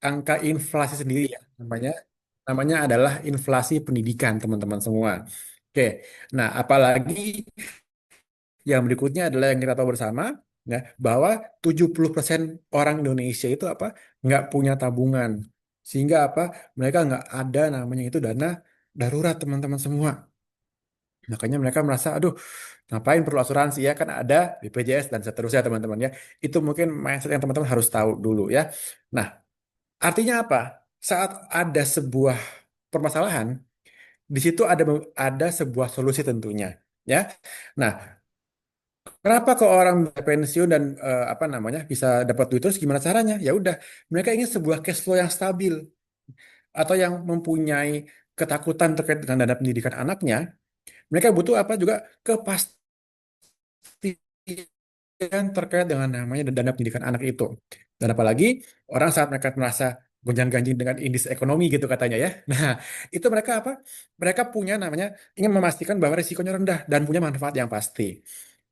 angka inflasi sendiri ya. Namanya adalah inflasi pendidikan, teman-teman semua. Oke. Nah, apalagi yang berikutnya adalah yang kita tahu bersama, ya, bahwa 70% orang Indonesia itu apa? Nggak punya tabungan. Sehingga apa? Mereka nggak ada namanya itu dana darurat, teman-teman semua. Makanya mereka merasa, aduh, ngapain perlu asuransi ya? Kan ada BPJS dan seterusnya, teman-teman ya. Itu mungkin mindset yang teman-teman harus tahu dulu ya. Nah, artinya apa? Saat ada sebuah permasalahan, di situ ada sebuah solusi tentunya. Ya, nah, kenapa kok orang pensiun dan apa namanya bisa dapat duit terus gimana caranya? Ya udah, mereka ingin sebuah cash flow yang stabil atau yang mempunyai ketakutan terkait dengan dana pendidikan anaknya. Mereka butuh apa juga kepastian terkait dengan namanya dana pendidikan anak itu. Dan apalagi orang saat mereka merasa gonjang-ganjing dengan indeks ekonomi gitu katanya ya. Nah, itu mereka apa? Mereka punya namanya ingin memastikan bahwa risikonya rendah dan punya manfaat yang pasti.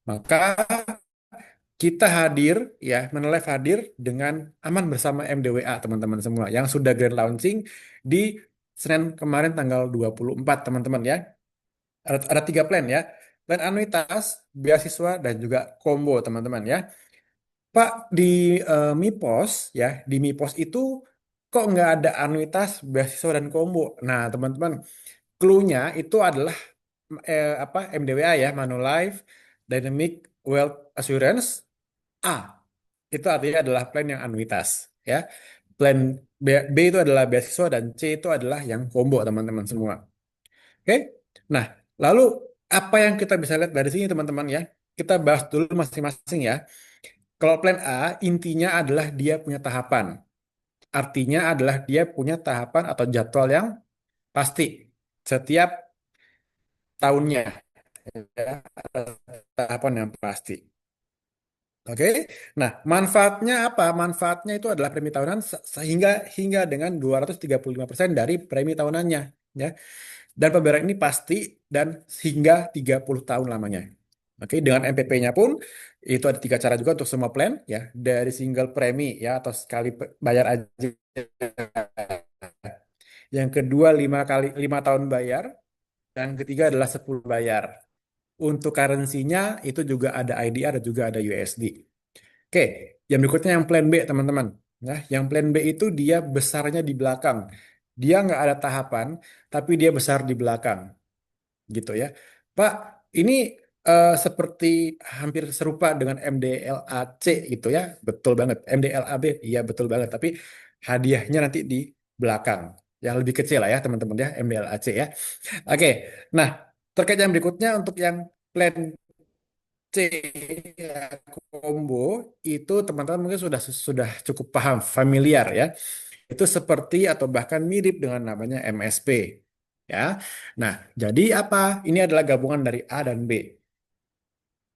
Maka kita hadir ya, Menelive hadir dengan aman bersama MDWA teman-teman semua yang sudah grand launching di Senin kemarin tanggal 24 teman-teman ya. Ada tiga plan ya. Plan anuitas, beasiswa, dan juga combo teman-teman ya. Pak, di MIPOS ya, di MIPOS itu kok nggak ada anuitas, beasiswa, dan combo. Nah, teman-teman, clue-nya itu adalah apa MDWA ya, Manulife Dynamic Wealth Assurance A. Itu artinya adalah plan yang anuitas ya. Plan B itu adalah beasiswa dan C itu adalah yang combo teman-teman semua. Oke? Nah, lalu apa yang kita bisa lihat dari sini teman-teman ya? Kita bahas dulu masing-masing ya. Kalau plan A intinya adalah dia punya tahapan. Artinya adalah dia punya tahapan atau jadwal yang pasti setiap tahunnya ya, tahapan yang pasti. Oke. Nah, manfaatnya apa? Manfaatnya itu adalah premi tahunan sehingga hingga dengan 235% dari premi tahunannya, ya. Dan pembayaran ini pasti dan hingga 30 tahun lamanya. Oke, dengan MPP-nya pun itu ada tiga cara juga untuk semua plan, ya. Dari single premi ya atau sekali bayar aja. Yang kedua 5 tahun bayar, dan ketiga adalah 10 bayar. Untuk currency-nya itu juga ada IDR dan juga ada USD. Oke, yang berikutnya yang plan B, teman-teman. Nah, yang plan B itu dia besarnya di belakang. Dia nggak ada tahapan, tapi dia besar di belakang, gitu ya. Pak, ini seperti hampir serupa dengan MDLAC gitu ya. Betul banget. MDLAB, iya betul banget. Tapi hadiahnya nanti di belakang. Yang lebih kecil lah ya, teman-teman ya, MDLAC ya. Oke, nah terkait yang berikutnya untuk yang plan C ya, combo itu teman-teman mungkin sudah cukup paham, familiar ya. Itu seperti atau bahkan mirip dengan namanya MSP ya. Nah, jadi apa? Ini adalah gabungan dari A dan B.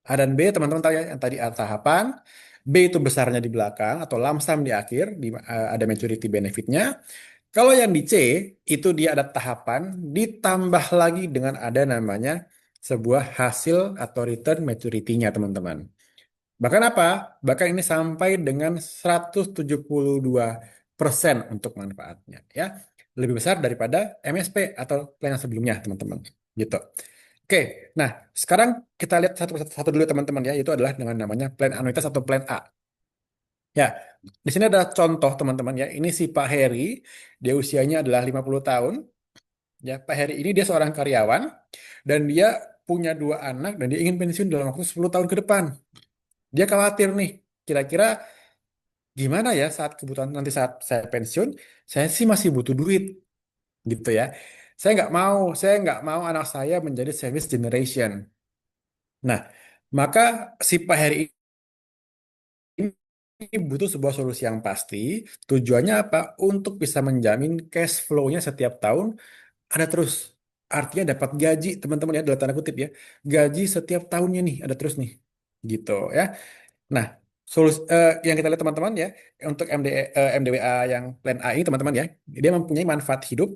A dan B teman-teman tahu ya yang tadi A tahapan, B itu besarnya di belakang atau lump sum di akhir, ada maturity benefitnya. Kalau yang di C itu dia ada tahapan ditambah lagi dengan ada namanya sebuah hasil atau return maturity-nya teman-teman. Bahkan apa? Bahkan ini sampai dengan 172% untuk manfaatnya ya. Lebih besar daripada MSP atau plan yang sebelumnya teman-teman. Gitu. Oke, nah sekarang kita lihat satu dulu teman-teman ya, itu adalah dengan namanya plan anuitas atau plan A. Ya, di sini ada contoh teman-teman ya. Ini si Pak Heri, dia usianya adalah 50 tahun. Ya, Pak Heri ini dia seorang karyawan dan dia punya dua anak dan dia ingin pensiun dalam waktu 10 tahun ke depan. Dia khawatir nih, kira-kira gimana ya saat kebutuhan nanti saat saya pensiun, saya sih masih butuh duit gitu ya. Saya nggak mau anak saya menjadi service generation. Nah, maka si Pak Heri ini butuh sebuah solusi yang pasti. Tujuannya apa? Untuk bisa menjamin cash flow-nya setiap tahun ada terus. Artinya dapat gaji, teman-teman ya, dalam tanda kutip ya. Gaji setiap tahunnya nih, ada terus nih. Gitu ya. Nah, yang kita lihat teman-teman ya, untuk MDWA yang plan A ini teman-teman ya, dia mempunyai manfaat hidup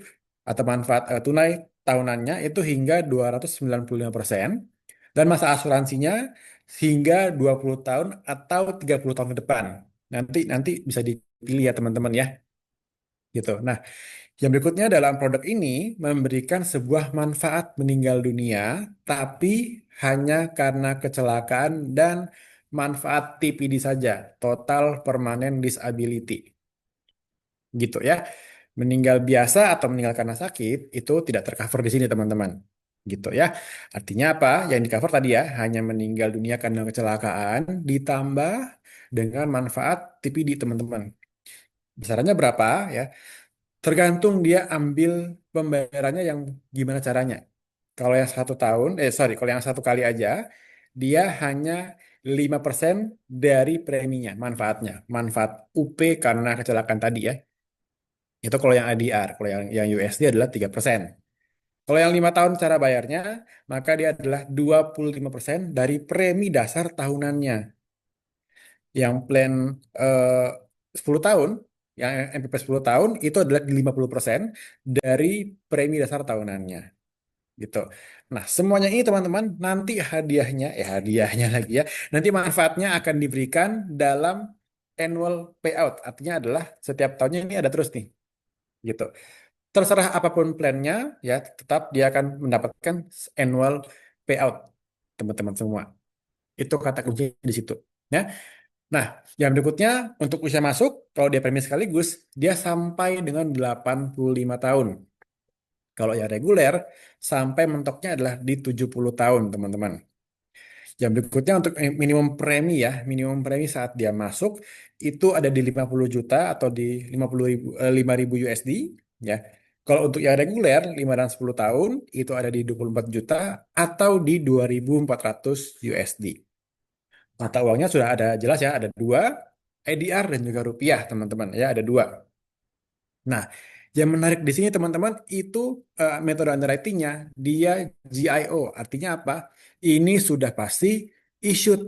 atau manfaat tunai tahunannya itu hingga 295% dan masa asuransinya hingga 20 tahun atau 30 tahun ke depan. Nanti nanti bisa dipilih ya teman-teman ya. gitu. Nah, yang berikutnya dalam produk ini memberikan sebuah manfaat meninggal dunia, tapi hanya karena kecelakaan dan manfaat TPD saja, total permanent disability, gitu ya. Meninggal biasa atau meninggal karena sakit itu tidak tercover di sini teman-teman, gitu ya. Artinya apa? Yang di cover tadi ya, hanya meninggal dunia karena kecelakaan ditambah dengan manfaat TPD teman-teman. Besarannya berapa ya? Tergantung dia ambil pembayarannya yang gimana caranya. Kalau yang 1 tahun, sorry, kalau yang 1 kali aja, dia hanya 5% dari preminya, manfaatnya. Manfaat UP karena kecelakaan tadi ya. Itu kalau yang ADR, kalau yang USD adalah 3%. Kalau yang 5 tahun cara bayarnya, maka dia adalah 25% dari premi dasar tahunannya. Yang plan eh, 10 tahun, yang MPP 10 tahun itu adalah 50% dari premi dasar tahunannya gitu. Nah, semuanya ini teman-teman nanti hadiahnya lagi ya. Nanti manfaatnya akan diberikan dalam annual payout. Artinya adalah setiap tahunnya ini ada terus nih gitu. Terserah apapun plannya ya, tetap dia akan mendapatkan annual payout teman-teman semua. Itu kata kunci di situ. Ya. Nah, yang berikutnya untuk usia masuk, kalau dia premi sekaligus, dia sampai dengan 85 tahun. Kalau yang reguler, sampai mentoknya adalah di 70 tahun, teman-teman. Yang berikutnya untuk minimum premi ya, minimum premi saat dia masuk, itu ada di 50 juta atau di 50 ribu, 5.000 USD, ya. Kalau untuk yang reguler, 5 dan 10 tahun, itu ada di 24 juta atau di 2.400 USD. Mata uangnya sudah ada jelas ya, ada dua, ADR dan juga rupiah teman-teman ya, ada dua. Nah, yang menarik di sini teman-teman itu metode underwriting-nya dia GIO, artinya apa? Ini sudah pasti issued.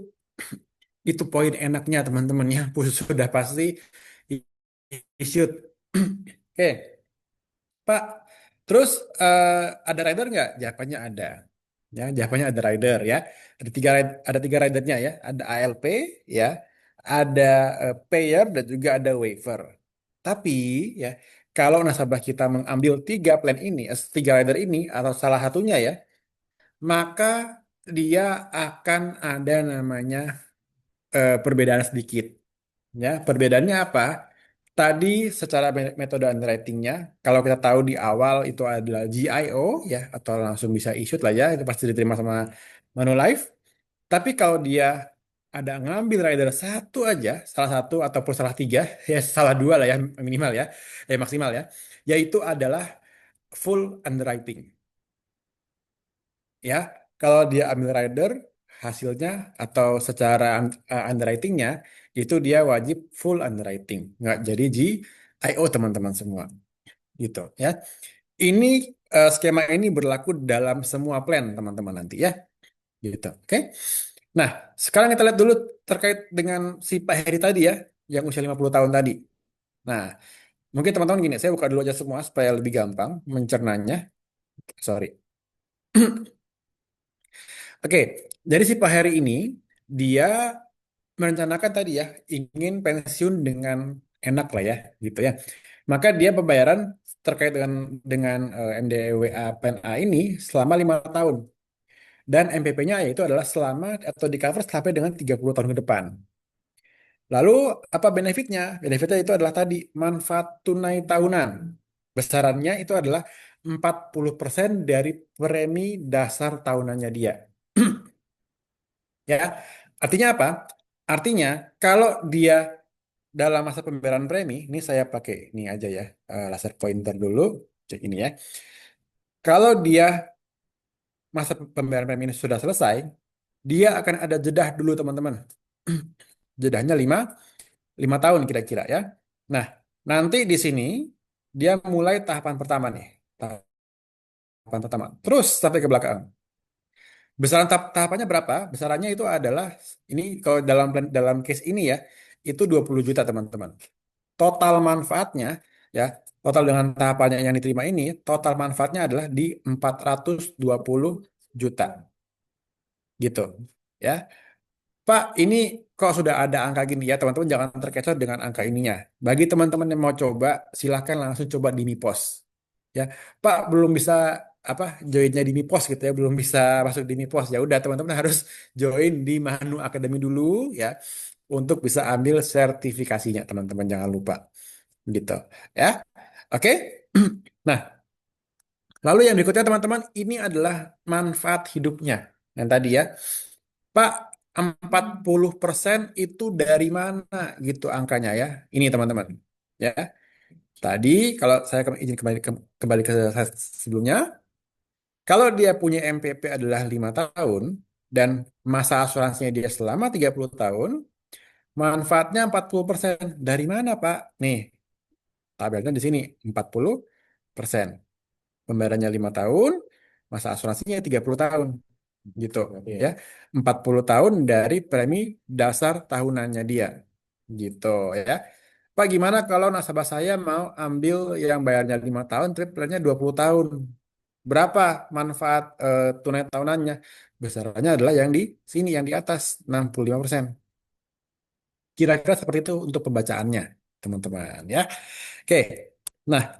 Itu poin enaknya teman-teman ya, sudah pasti issued. Oke, Pak. Terus eh, ada rider nggak? Jawabannya ada. Ya, jawabannya ada rider ya. Ada tiga ridernya ya. Ada ALP ya, ada payer dan juga ada waiver. Tapi ya, kalau nasabah kita mengambil tiga plan ini, tiga rider ini atau salah satunya ya, maka dia akan ada namanya perbedaan sedikit. Ya, perbedaannya apa? Tadi secara metode underwriting-nya, kalau kita tahu di awal itu adalah GIO ya, atau langsung bisa issued lah ya, itu pasti diterima sama Manulife. Tapi kalau dia ada ngambil rider satu aja, salah satu ataupun salah tiga, ya salah dua lah ya minimal ya, maksimal ya, yaitu adalah full underwriting. Ya, kalau dia ambil rider hasilnya atau secara underwritingnya itu dia wajib full underwriting, nggak jadi GIO teman-teman semua gitu ya. Ini skema ini berlaku dalam semua plan teman-teman nanti ya gitu. Oke. Nah, sekarang kita lihat dulu terkait dengan si Pak Heri tadi ya, yang usia 50 tahun tadi. Nah, mungkin teman-teman gini, saya buka dulu aja semua supaya lebih gampang mencernanya. Sorry. Oke, jadi si Pak Heri ini dia merencanakan tadi ya ingin pensiun dengan enak lah ya, gitu ya. Maka dia pembayaran terkait dengan MDWA Plan A ini selama 5 tahun dan MPP-nya yaitu adalah selama atau di cover sampai dengan 30 tahun ke depan. Lalu apa benefitnya? Benefitnya itu adalah tadi manfaat tunai tahunan. Besarannya itu adalah 40% dari premi dasar tahunannya dia. Ya, artinya apa? Artinya kalau dia dalam masa pembayaran premi, ini saya pakai ini aja ya, laser pointer dulu, cek ini ya. Kalau dia masa pembayaran premi ini sudah selesai, dia akan ada jedah dulu teman-teman. Jedahnya 5 tahun kira-kira ya. Nah, nanti di sini dia mulai tahapan pertama nih, tahapan pertama. Terus sampai ke belakang. Besaran tahapannya berapa? Besarannya itu adalah ini kalau dalam case ini ya, itu 20 juta teman-teman. Total manfaatnya ya, total dengan tahapannya yang diterima ini, total manfaatnya adalah di 420 juta gitu. Ya. Pak, ini kok sudah ada angka gini ya teman-teman jangan terkecoh dengan angka ininya. Bagi teman-teman yang mau coba, silakan langsung coba di Mipos. Ya, Pak belum bisa apa joinnya di Mipos gitu ya, belum bisa masuk di Mipos. Ya udah teman-teman harus join di Manu Academy dulu ya untuk bisa ambil sertifikasinya teman-teman jangan lupa gitu ya. Oke. Nah, lalu yang berikutnya teman-teman ini adalah manfaat hidupnya. Yang tadi ya. Pak, 40% itu dari mana gitu angkanya ya? Ini teman-teman. Ya. Tadi kalau saya izin kembali ke sebelumnya, kalau dia punya MPP adalah 5 tahun dan masa asuransinya dia selama 30 tahun, manfaatnya 40%. Dari mana, Pak? Nih, tabelnya di sini 40%. Pembayarannya 5 tahun, masa asuransinya 30 tahun. Gitu ya. 40 tahun dari premi dasar tahunannya dia. Gitu ya. Pak, gimana kalau nasabah saya mau ambil yang bayarnya 5 tahun, tapi plannya 20 tahun? Berapa manfaat tunai tahunannya? Besarannya adalah yang di sini, yang di atas, 65%. Kira-kira seperti itu untuk pembacaannya, teman-teman ya. Oke. Nah,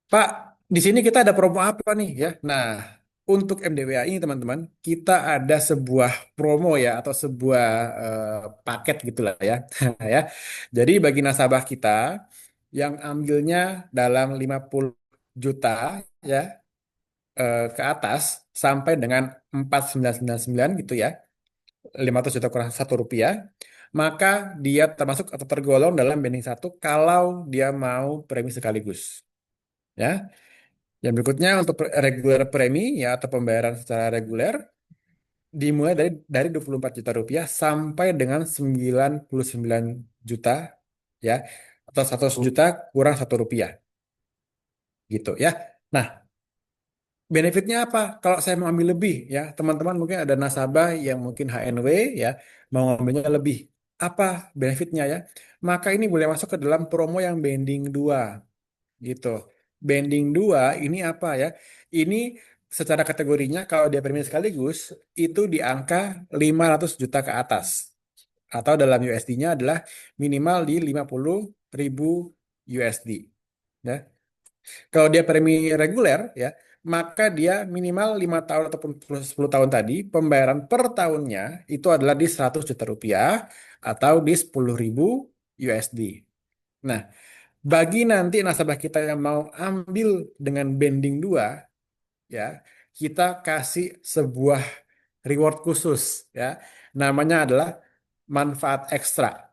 Pak, di sini kita ada promo apa nih ya? Nah, untuk MDWA ini teman-teman, kita ada sebuah promo ya atau sebuah paket gitulah ya. Ya. Jadi bagi nasabah kita yang ambilnya dalam 50 juta ya ke atas sampai dengan 4999 gitu ya, 500 juta kurang satu rupiah, maka dia termasuk atau tergolong dalam banding satu kalau dia mau premi sekaligus. Ya, yang berikutnya untuk regular premi ya atau pembayaran secara reguler dimulai dari 24 juta rupiah sampai dengan 99 juta ya atau 100 juta kurang satu rupiah gitu ya. Nah, benefitnya apa? Kalau saya mau ambil lebih ya, teman-teman mungkin ada nasabah yang mungkin HNW ya mau ngambilnya lebih. Apa benefitnya ya? Maka ini boleh masuk ke dalam promo yang banding 2 gitu. Banding 2 ini apa ya? Ini secara kategorinya kalau dia premi sekaligus itu di angka 500 juta ke atas. Atau dalam USD-nya adalah minimal di 50.000 USD. Ya. Kalau dia premi reguler ya, maka dia minimal 5 tahun ataupun 10 tahun tadi, pembayaran per tahunnya itu adalah di 100 juta rupiah atau di 10.000 USD. Nah, bagi nanti nasabah kita yang mau ambil dengan banding 2 ya, kita kasih sebuah reward khusus ya. Namanya adalah manfaat ekstra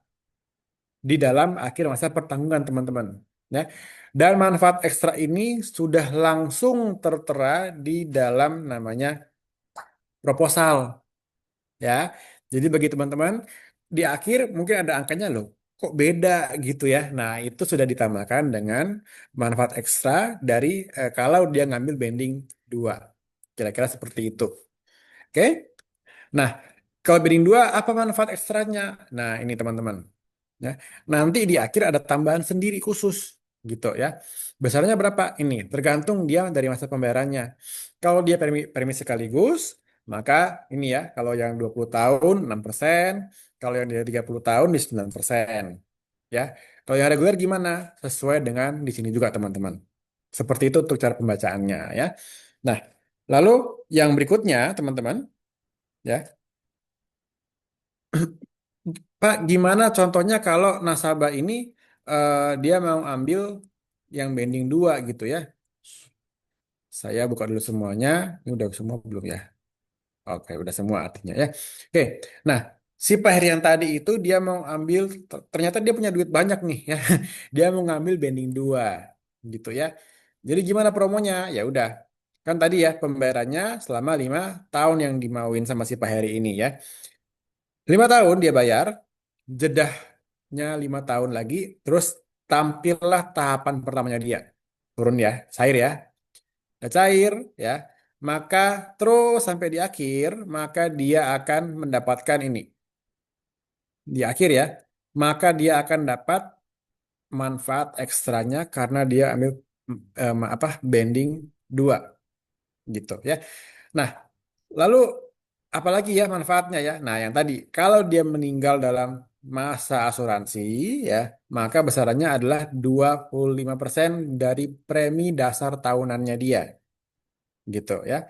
di dalam akhir masa pertanggungan teman-teman ya. Dan manfaat ekstra ini sudah langsung tertera di dalam namanya proposal ya. Jadi bagi teman-teman di akhir mungkin ada angkanya loh. Kok beda gitu ya. Nah, itu sudah ditambahkan dengan manfaat ekstra dari kalau dia ngambil banding 2. Kira-kira seperti itu. Oke? Nah, kalau banding 2 apa manfaat ekstranya? Nah, ini teman-teman. Ya. Nanti di akhir ada tambahan sendiri khusus gitu ya. Besarnya berapa? Ini tergantung dia dari masa pembayarannya. Kalau dia premi sekaligus, maka ini ya, kalau yang 20 tahun 6%, kalau yang dia 30 tahun di 9%. Ya. Kalau yang reguler gimana? Sesuai dengan di sini juga teman-teman. Seperti itu untuk cara pembacaannya ya. Nah, lalu yang berikutnya teman-teman ya. Pak, gimana contohnya kalau nasabah ini dia mau ambil yang banding 2 gitu ya. Saya buka dulu semuanya. Ini udah semua belum ya? Oke, udah semua artinya ya. Oke, nah si Pak Herian tadi itu dia mau ambil, ternyata dia punya duit banyak nih ya. Dia mau ngambil banding 2 gitu ya. Jadi gimana promonya? Ya udah, kan tadi ya pembayarannya selama 5 tahun yang dimauin sama si Pak Heri ini ya. 5 tahun dia bayar, jedahnya 5 tahun lagi, terus tampillah tahapan pertamanya dia. Turun ya, cair ya. Udah cair ya, maka terus sampai di akhir, maka dia akan mendapatkan ini. Di akhir ya, maka dia akan dapat manfaat ekstranya karena dia ambil apa banding 2 gitu ya. Nah, lalu apalagi ya manfaatnya ya. Nah, yang tadi, kalau dia meninggal dalam masa asuransi ya, maka besarannya adalah 25% dari premi dasar tahunannya dia, gitu ya.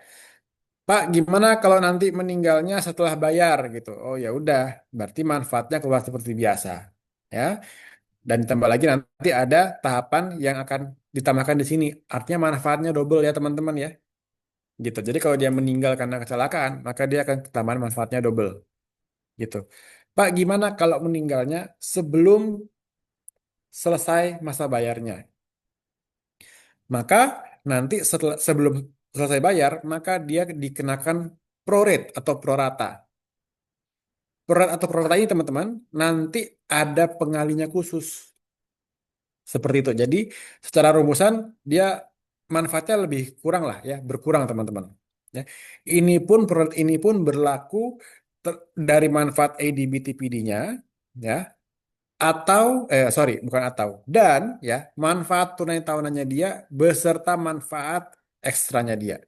Pak, gimana kalau nanti meninggalnya setelah bayar gitu? Oh ya udah, berarti manfaatnya keluar seperti biasa. Ya, dan ditambah lagi nanti ada tahapan yang akan ditambahkan di sini. Artinya manfaatnya double ya teman-teman ya. Gitu. Jadi kalau dia meninggal karena kecelakaan, maka dia akan tambahan manfaatnya double. Gitu. Pak, gimana kalau meninggalnya sebelum selesai masa bayarnya? Maka nanti setelah sebelum selesai bayar, maka dia dikenakan prorate atau prorata. Prorate atau prorata ini teman-teman, nanti ada pengalinya khusus. Seperti itu. Jadi secara rumusan dia manfaatnya lebih kurang lah ya, berkurang teman-teman. Ya. Ini pun berlaku dari manfaat ADB TPD-nya ya atau sorry bukan atau dan ya manfaat tunai tahunannya dia beserta manfaat ekstranya dia.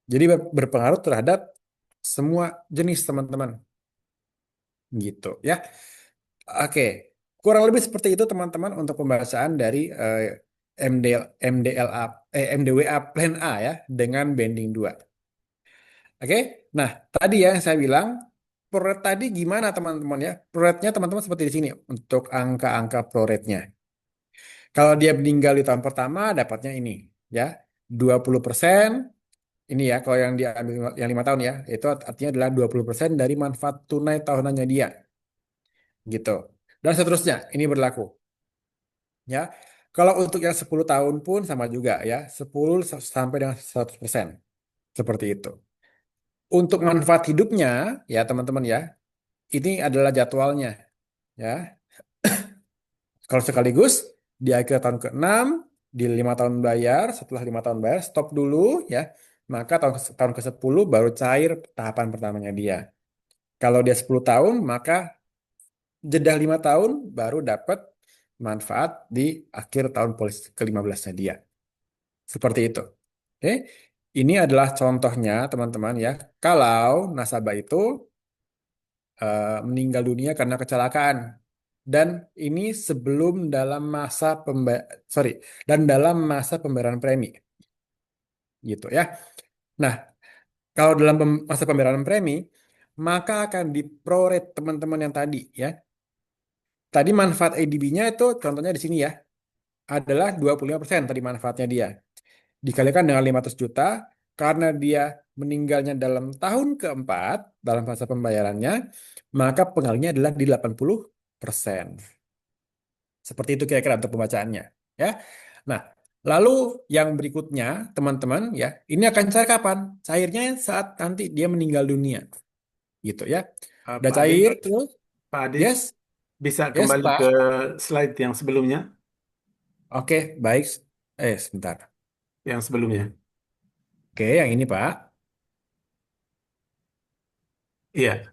Jadi berpengaruh terhadap semua jenis teman-teman gitu ya. Oke, kurang lebih seperti itu teman-teman untuk pembahasan dari MDL, MDLA, MDWA Plan A ya dengan banding 2. Oke, nah tadi ya yang saya bilang, prorate tadi gimana teman-teman ya? Prorate-nya teman-teman seperti di sini untuk angka-angka prorate-nya. Kalau dia meninggal di tahun pertama dapatnya ini ya, 20%. Ini ya, kalau yang diambil yang 5 tahun ya, itu artinya adalah 20% dari manfaat tunai tahunannya dia gitu. Dan seterusnya, ini berlaku. Ya. Kalau untuk yang 10 tahun pun sama juga ya, 10 sampai dengan 100%. Seperti itu. Untuk manfaat hidupnya ya teman-teman ya, ini adalah jadwalnya ya. Kalau sekaligus di akhir tahun ke-6 di 5 tahun bayar, setelah 5 tahun bayar stop dulu ya. Maka tahun ke-10 baru cair tahapan pertamanya dia. Kalau dia 10 tahun, maka jeda 5 tahun baru dapat manfaat di akhir tahun polis ke-15-nya dia. Seperti itu. Oke. Ini adalah contohnya teman-teman ya. Kalau nasabah itu meninggal dunia karena kecelakaan dan ini sebelum dalam masa sorry dan dalam masa pembayaran premi gitu ya. Nah, kalau dalam masa pembayaran premi maka akan diprorate teman-teman yang tadi ya. Tadi manfaat ADB-nya itu contohnya di sini ya adalah 25% tadi manfaatnya dia. Dikalikan dengan 500 juta karena dia meninggalnya dalam tahun keempat dalam fase pembayarannya, maka pengalinya adalah di 80%. Seperti itu kira-kira untuk pembacaannya, ya. Nah, lalu yang berikutnya, teman-teman, ya, ini akan cair kapan? Cairnya saat nanti dia meninggal dunia, gitu ya. Udah Pak Adi, cair tuh, Pak Adi yes, bisa yes, kembali Pak. ke slide yang sebelumnya, Oke, baik. Sebentar. yang sebelumnya. Oke, yang ini, Pak. Iya,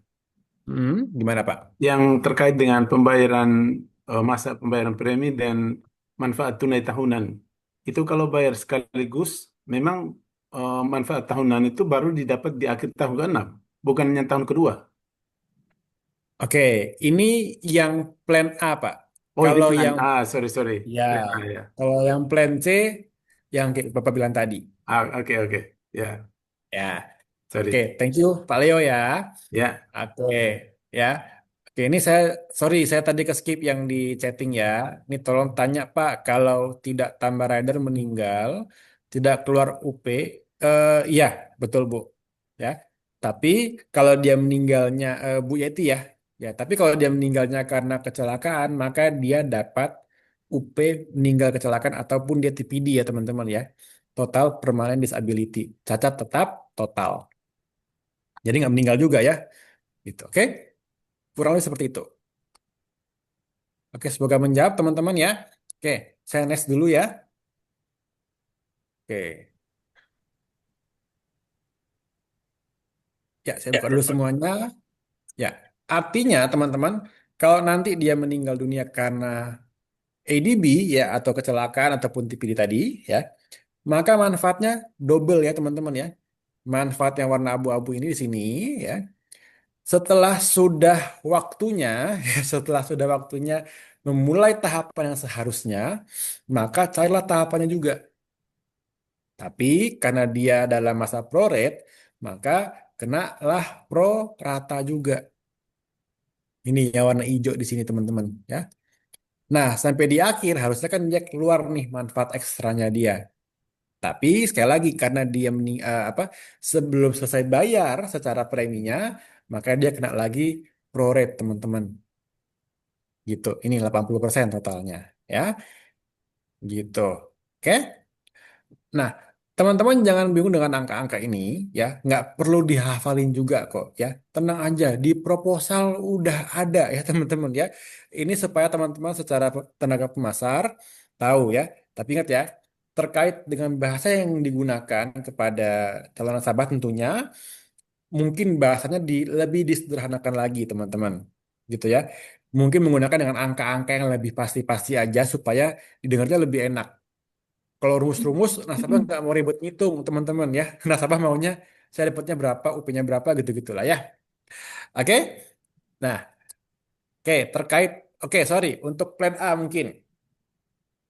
Gimana, Pak? yang terkait dengan pembayaran masa pembayaran premi dan manfaat tunai tahunan. Itu kalau bayar sekaligus, memang manfaat tahunan itu baru didapat di akhir tahun ke-6, bukannya tahun kedua. Oke, ini yang plan A, Pak. Oh, ini Kalau plan yang A, sorry sorry, ya, plan A ya. kalau yang plan C, yang kayak Bapak bilang tadi. Ah, oke oke, ya, Ya, oke, sorry, thank you Pak Leo ya. ya. Oke, ya. Oke, ini saya, sorry, saya tadi ke skip yang di chatting ya. Ini tolong tanya Pak, kalau tidak tambah rider meninggal, tidak keluar UP, iya, betul Bu. Ya, tapi kalau dia meninggalnya, Bu Yeti ya, ya. Tapi kalau dia meninggalnya karena kecelakaan, maka dia dapat UP meninggal kecelakaan ataupun dia TPD ya teman-teman ya. Total Permanent Disability, cacat tetap total. Jadi nggak meninggal juga ya, gitu. Oke, kurang lebih seperti itu. Oke, semoga menjawab teman-teman ya. Oke, saya next dulu ya. Oke, ya saya buka dulu semuanya. Ya, artinya teman-teman, kalau nanti dia meninggal dunia karena ADB ya atau kecelakaan ataupun TPD tadi ya, maka manfaatnya double ya teman-teman ya. manfaat yang warna abu-abu ini di sini ya. Setelah sudah waktunya, ya, setelah sudah waktunya memulai tahapan yang seharusnya, maka carilah tahapannya juga. Tapi karena dia dalam masa prorate, maka kenalah pro rata juga. Ini yang warna hijau di sini teman-teman ya. Nah, sampai di akhir harusnya kan dia keluar nih manfaat ekstranya dia. Tapi sekali lagi karena dia sebelum selesai bayar secara preminya, maka dia kena lagi prorate teman-teman. Gitu. Ini 80% totalnya ya. Gitu. Oke? Nah, teman-teman jangan bingung dengan angka-angka ini ya. Nggak perlu dihafalin juga kok ya. Tenang aja, di proposal udah ada ya teman-teman ya. Ini supaya teman-teman secara tenaga pemasar tahu ya. Tapi ingat ya, terkait dengan bahasa yang digunakan kepada calon nasabah tentunya mungkin bahasanya lebih disederhanakan lagi teman-teman. Gitu ya. Mungkin menggunakan dengan angka-angka yang lebih pasti-pasti aja supaya didengarnya lebih enak. Kalau rumus-rumus, nasabah nggak mau ribet ngitung, teman-teman ya. Nasabah maunya saya dapatnya berapa, UP-nya berapa, gitu-gitulah ya. Oke? Nah, oke, oke, sorry, untuk plan A mungkin.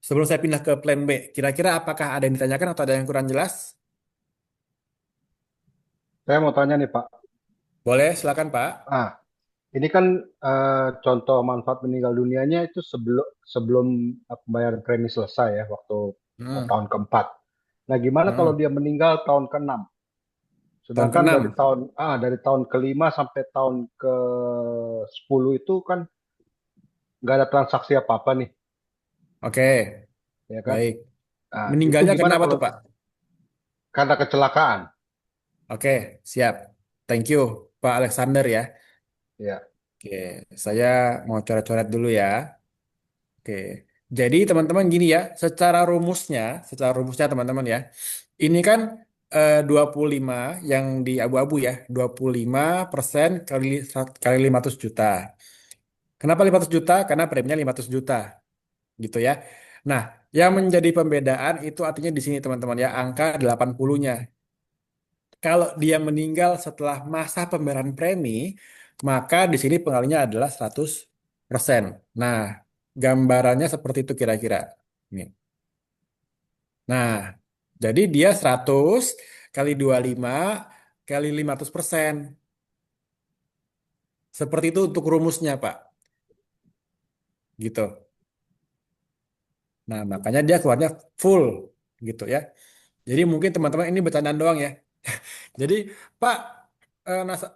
Sebelum saya pindah ke plan B, kira-kira apakah ada yang ditanyakan atau ada yang kurang jelas? Saya mau tanya nih Pak. Boleh, silakan Pak. Ah, ini kan contoh manfaat meninggal dunianya itu sebelum sebelum pembayaran premi selesai ya, waktu Hmm, tahun keempat. Nah, gimana kalau hmm. dia meninggal tahun keenam? Tahun Sedangkan ke-6. dari tahun kelima sampai tahun ke 10 itu kan nggak ada transaksi apa-apa nih, Oke, ya kan? baik. Nah, itu Meninggalnya gimana kenapa kalau tuh Pak? karena kecelakaan? Oke, siap. Thank you, Pak Alexander ya. Ya, Oke, saya mau coret-coret dulu ya. Oke, jadi teman-teman gini ya, secara rumusnya teman-teman ya, ini kan 25 yang di abu-abu ya, 25% kali 500 juta. Kenapa 500 juta? Karena preminya 500 juta, gitu ya. Nah, yang menjadi pembedaan itu artinya di sini teman-teman ya, angka 80-nya. Kalau dia meninggal setelah masa pembayaran premi, maka di sini pengalinya adalah 100%. Nah, gambarannya seperti itu kira-kira. Nih. Nah, jadi dia 100 kali 25 kali 500%. Seperti itu untuk rumusnya, Pak. Gitu. Nah, makanya dia keluarnya full gitu ya. Jadi mungkin teman-teman ini bercandaan doang ya. Jadi, Pak,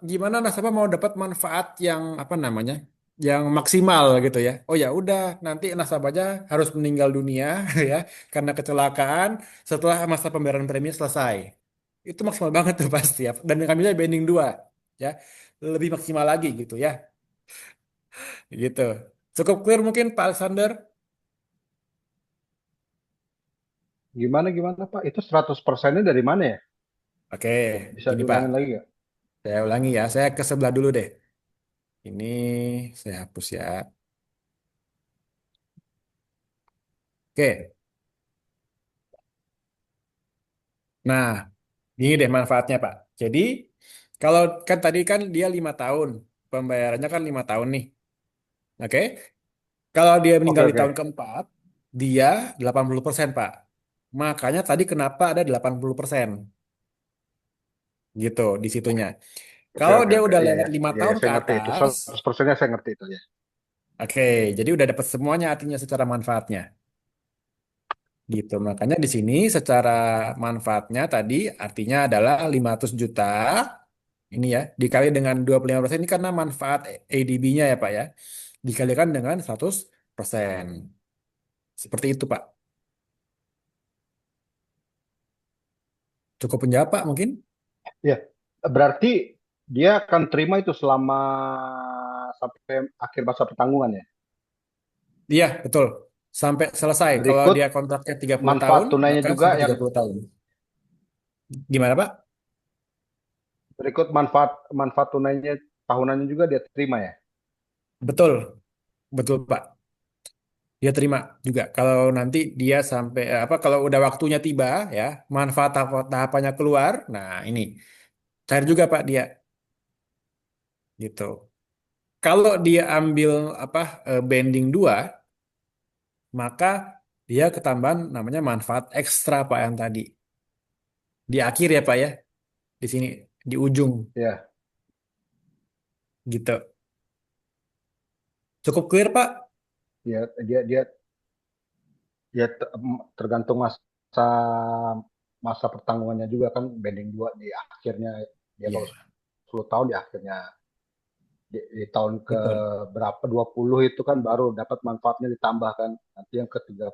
gimana nasabah mau dapat manfaat yang apa namanya, yang maksimal gitu ya? Oh ya, udah nanti nasabahnya harus meninggal dunia ya karena kecelakaan setelah masa pembayaran premi selesai. Itu maksimal banget tuh pasti ya. Dan kami banding dua ya, lebih maksimal lagi gitu ya, gitu. Cukup clear mungkin Pak Alexander? gimana gimana Pak? Itu 100%-nya dari mana ya? Oke, Bisa gini Pak, diulangin lagi nggak? saya ulangi ya. Saya ke sebelah dulu deh. Ini saya hapus ya. Oke. Nah, ini deh manfaatnya, Pak. Jadi, kalau kan tadi kan dia 5 tahun, pembayarannya kan 5 tahun nih. Oke, kalau dia Oke meninggal di oke tahun keempat, dia 80%, Pak. Makanya tadi kenapa ada 80%, gitu di situnya. oke Kalau oke dia oke. udah Iya lewat ya, lima iya ya, tahun ke saya ngerti itu. atas, 100%-nya saya ngerti itu ya. oke, jadi udah dapat semuanya artinya secara manfaatnya. Gitu. Makanya di sini secara manfaatnya tadi artinya adalah 500 juta ini ya dikali dengan 25% ini karena manfaat ADB-nya ya Pak ya. Dikalikan dengan 100%. Seperti itu Pak. Cukup menjawab Pak mungkin? Iya. Berarti dia akan terima itu selama sampai akhir masa pertanggungan ya. Iya, betul. Sampai selesai. Kalau Berikut dia kontraknya 30 manfaat tahun, tunainya maka juga sampai yang 30 tahun. Gimana Pak? berikut manfaat manfaat tunainya tahunannya juga dia terima ya. Betul. Betul Pak. dia terima juga kalau nanti dia sampai apa kalau udah waktunya tiba ya, manfaat tahapannya keluar. Nah, ini cair juga Pak dia gitu. Kalau dia ambil apa banding 2, maka dia ketambahan namanya manfaat ekstra Pak yang tadi. Di akhir ya Pak ya, di sini di ujung Ya, gitu. Cukup clear Pak? dia dia dia dia tergantung masa masa pertanggungannya juga kan banding dua di akhirnya dia kalau Iya, 10 tahun di akhirnya di tahun ke betul. berapa 20 itu kan baru dapat manfaatnya ditambahkan nanti yang ke 30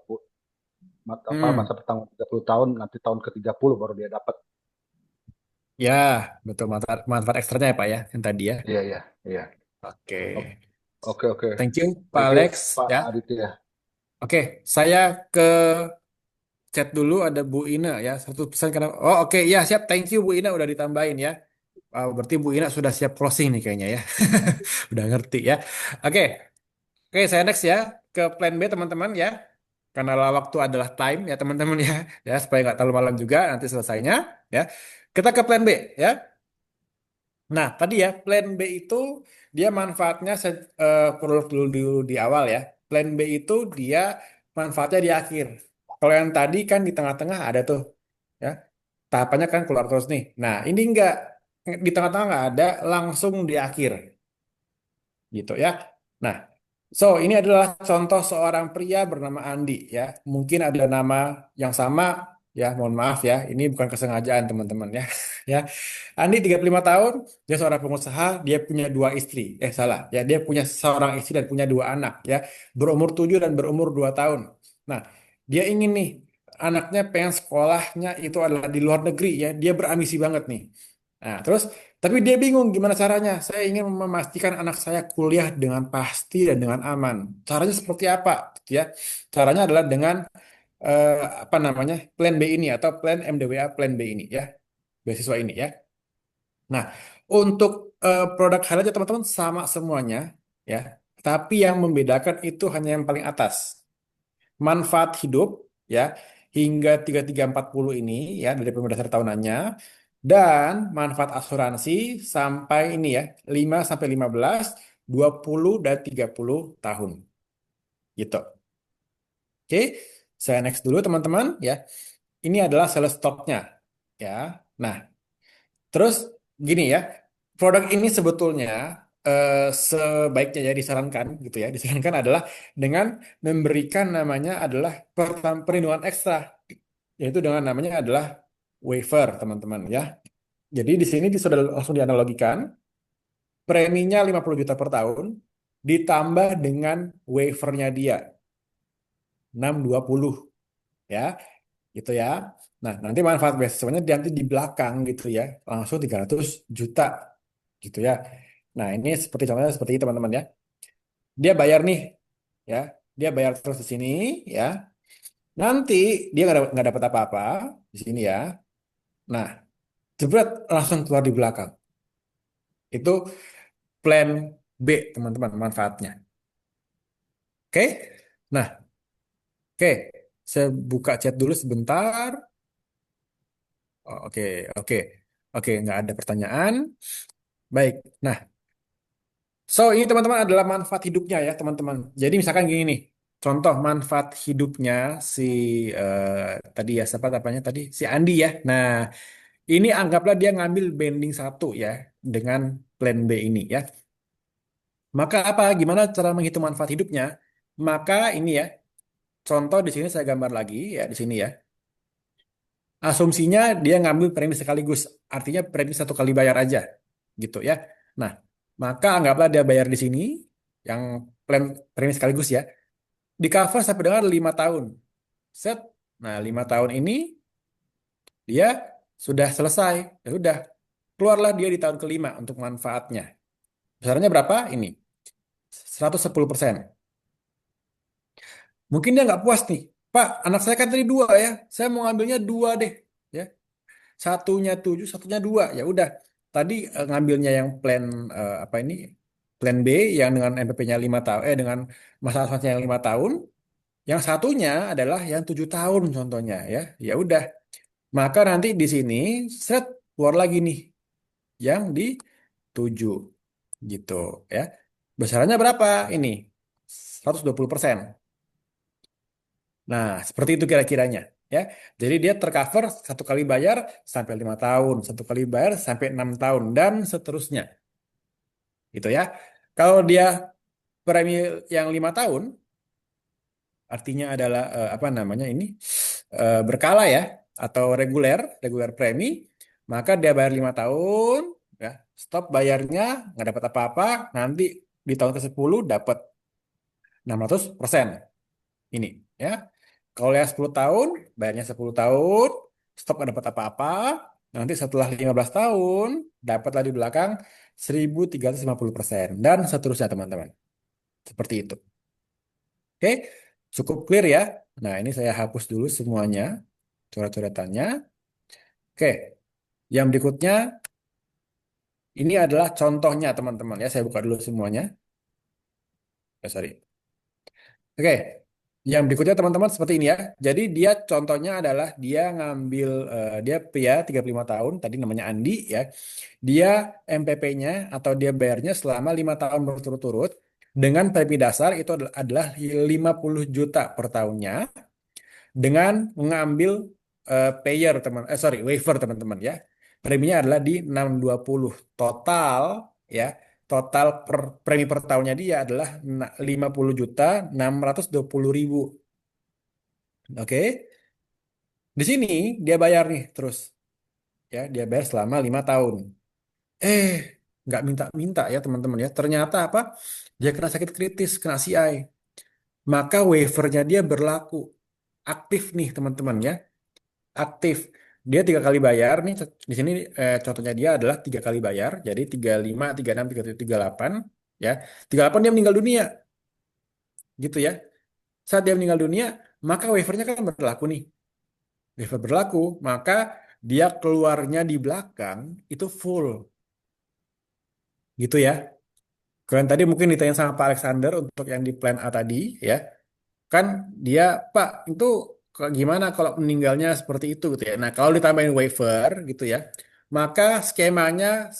apa Hmm, masa pertanggungan 30 tahun nanti tahun ke 30 baru dia dapat. ya, betul manfaat ekstranya ya Pak ya, yang tadi ya. Iya iya iya. Oke. Oke oke. Thank you Pak Thank you Alex Pak ya. Aditya. Oke, saya ke chat dulu ada Bu Ina ya. Satu pesan karena oh oke ya siap. Thank you Bu Ina udah ditambahin ya. Berarti Bu Ina sudah siap closing nih kayaknya ya. Udah ngerti ya. Oke, oke saya next ya ke plan B teman-teman ya. Karena waktu adalah time ya teman-teman ya. Ya supaya nggak terlalu malam juga nanti selesainya ya. Kita ke plan B ya. Nah, tadi ya, plan B itu dia manfaatnya perlu dulu, dulu di awal ya. Plan B itu dia manfaatnya di akhir. Kalau yang tadi kan di tengah-tengah ada tuh, ya. Tahapannya kan keluar terus nih. Nah, ini enggak di tengah-tengah nggak ada, langsung di akhir gitu ya. Nah, so ini adalah contoh seorang pria bernama Andi ya. Mungkin ada nama yang sama ya, mohon maaf ya. Ini bukan kesengajaan teman-teman ya. Ya. Andi 35 tahun, dia seorang pengusaha, dia punya dua istri. Salah, ya dia punya seorang istri dan punya dua anak ya. Berumur 7 dan berumur 2 tahun. Nah, dia ingin nih anaknya pengen sekolahnya itu adalah di luar negeri ya. Dia berambisi banget nih. Nah, terus tapi dia bingung gimana caranya. Saya ingin memastikan anak saya kuliah dengan pasti dan dengan aman. Caranya seperti apa? Gitu ya. Caranya adalah dengan eh, apa namanya plan B ini atau plan MDWA plan B ini ya, beasiswa ini ya. Nah, untuk produk halal aja teman-teman sama semuanya ya. Tapi yang membedakan itu hanya yang paling atas. Manfaat hidup ya hingga 3340 ini ya dari pembedasan tahunannya dan manfaat asuransi sampai ini ya 5 sampai 15, 20 dan 30 tahun gitu. Oke, saya next dulu teman-teman ya. Ini adalah sales stoknya ya. Nah, terus gini ya, produk ini sebetulnya sebaiknya ya disarankan gitu ya, disarankan adalah dengan memberikan namanya adalah perlindungan ekstra, yaitu dengan namanya adalah waiver teman-teman ya. Jadi di sini sudah langsung dianalogikan, preminya 50 juta per tahun ditambah dengan waivernya dia 620 ya, gitu ya. Nah, nanti manfaat beasiswanya nanti di belakang gitu ya, langsung 300 juta gitu ya. Nah, ini seperti contohnya seperti itu teman-teman ya. Dia bayar nih ya, dia bayar terus di sini ya. Nanti dia nggak dapat apa-apa di sini ya. Nah, jebret langsung keluar di belakang. Itu plan B teman-teman manfaatnya. Oke? Nah, oke. Saya buka chat dulu sebentar. Oh, oke, oke. Oke, nggak ada pertanyaan. Baik. Nah, so, ini teman-teman adalah manfaat hidupnya ya, teman-teman. Jadi misalkan gini nih, contoh manfaat hidupnya si tadi ya, siapa namanya tadi? Si Andi ya. Nah, ini anggaplah dia ngambil banding satu ya dengan plan B ini ya. Maka apa? Gimana cara menghitung manfaat hidupnya? Maka ini ya, contoh di sini saya gambar lagi ya di sini ya. Asumsinya dia ngambil premi sekaligus, artinya premi satu kali bayar aja, gitu ya. Nah, maka anggaplah dia bayar di sini yang plan premi sekaligus ya, di cover sampai dengan 5 tahun. Set. Nah, 5 tahun ini dia sudah selesai. Ya sudah, keluarlah dia di tahun kelima untuk manfaatnya. Besarnya berapa? Ini 110%. Mungkin dia nggak puas nih. Pak, anak saya kan tadi dua ya. Saya mau ngambilnya dua deh. Ya, satunya 7, satunya 2. Ya udah. Tadi ngambilnya yang plan apa ini? Plan B yang dengan MPP-nya 5 tahun dengan masa asuransinya yang 5 tahun. Yang satunya adalah yang 7 tahun contohnya ya. Ya udah, maka nanti di sini seret keluar lagi nih yang di 7 gitu ya. Besarannya berapa ini? 120%. Nah, seperti itu kira-kiranya ya. Jadi dia tercover satu kali bayar sampai 5 tahun, satu kali bayar sampai 6 tahun dan seterusnya. Gitu ya. Kalau dia premi yang 5 tahun, artinya adalah apa namanya ini berkala ya atau reguler, reguler premi, maka dia bayar 5 tahun, ya, stop bayarnya nggak dapat apa-apa, nanti di tahun ke-10 dapat 600% ini ya. Kalau yang 10 tahun, bayarnya 10 tahun, stop nggak dapat apa-apa, nanti setelah 15 tahun dapatlah di belakang 1.350% dan seterusnya teman-teman. Seperti itu. Oke, cukup clear ya. Nah, ini saya hapus dulu semuanya, coret-coretannya. Oke, yang berikutnya, ini adalah contohnya teman-teman ya. Saya buka dulu semuanya. Sorry. Oke, yang berikutnya teman-teman seperti ini ya. Jadi dia contohnya adalah dia ngambil, dia pria 35 tahun, tadi namanya Andi ya. Dia MPP-nya atau dia bayarnya selama 5 tahun berturut-turut. Dengan premi dasar itu adalah 50 juta per tahunnya. Dengan mengambil payer sorry waiver teman-teman ya, preminya adalah di 620 total ya, total premi per tahunnya dia adalah 50.620.000. Oke, di sini dia bayar nih terus ya, dia bayar selama 5 tahun. eh nggak minta-minta ya teman-teman ya, ternyata apa, dia kena sakit kritis, kena CI, maka waivernya dia berlaku aktif nih teman-teman ya, aktif. Dia 3 kali bayar nih, di sini contohnya dia adalah 3 kali bayar, jadi 35, 36, 37, 38 ya. 38 dia meninggal dunia gitu ya. Saat dia meninggal dunia, maka waivernya kan berlaku nih. Waiver berlaku, maka dia keluarnya di belakang itu full gitu ya. Kalian tadi mungkin ditanya sama Pak Alexander untuk yang di plan A tadi ya. Kan dia, Pak, itu gimana kalau meninggalnya seperti itu gitu ya. Nah, kalau ditambahin waiver gitu ya, maka skemanya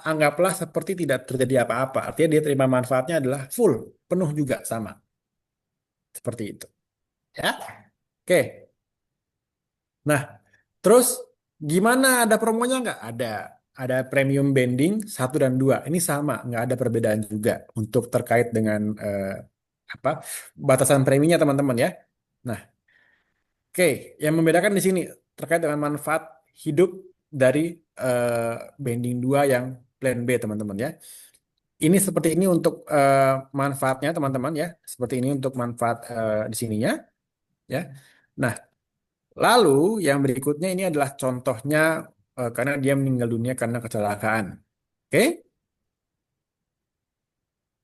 anggaplah seperti tidak terjadi apa-apa. Artinya dia terima manfaatnya adalah full, penuh juga sama. Seperti itu. Ya. Oke. Nah, terus gimana, ada promonya nggak? Ada. Ada premium banding 1 dan 2. Ini sama, nggak ada perbedaan juga untuk terkait dengan apa batasan preminya teman-teman ya. Nah, oke, yang membedakan di sini terkait dengan manfaat hidup dari eh, banding 2 yang plan B, teman-teman ya. Ini seperti ini untuk manfaatnya, teman-teman ya. Seperti ini untuk manfaat di sininya ya. Nah, lalu yang berikutnya ini adalah contohnya karena dia meninggal dunia karena kecelakaan. Oke?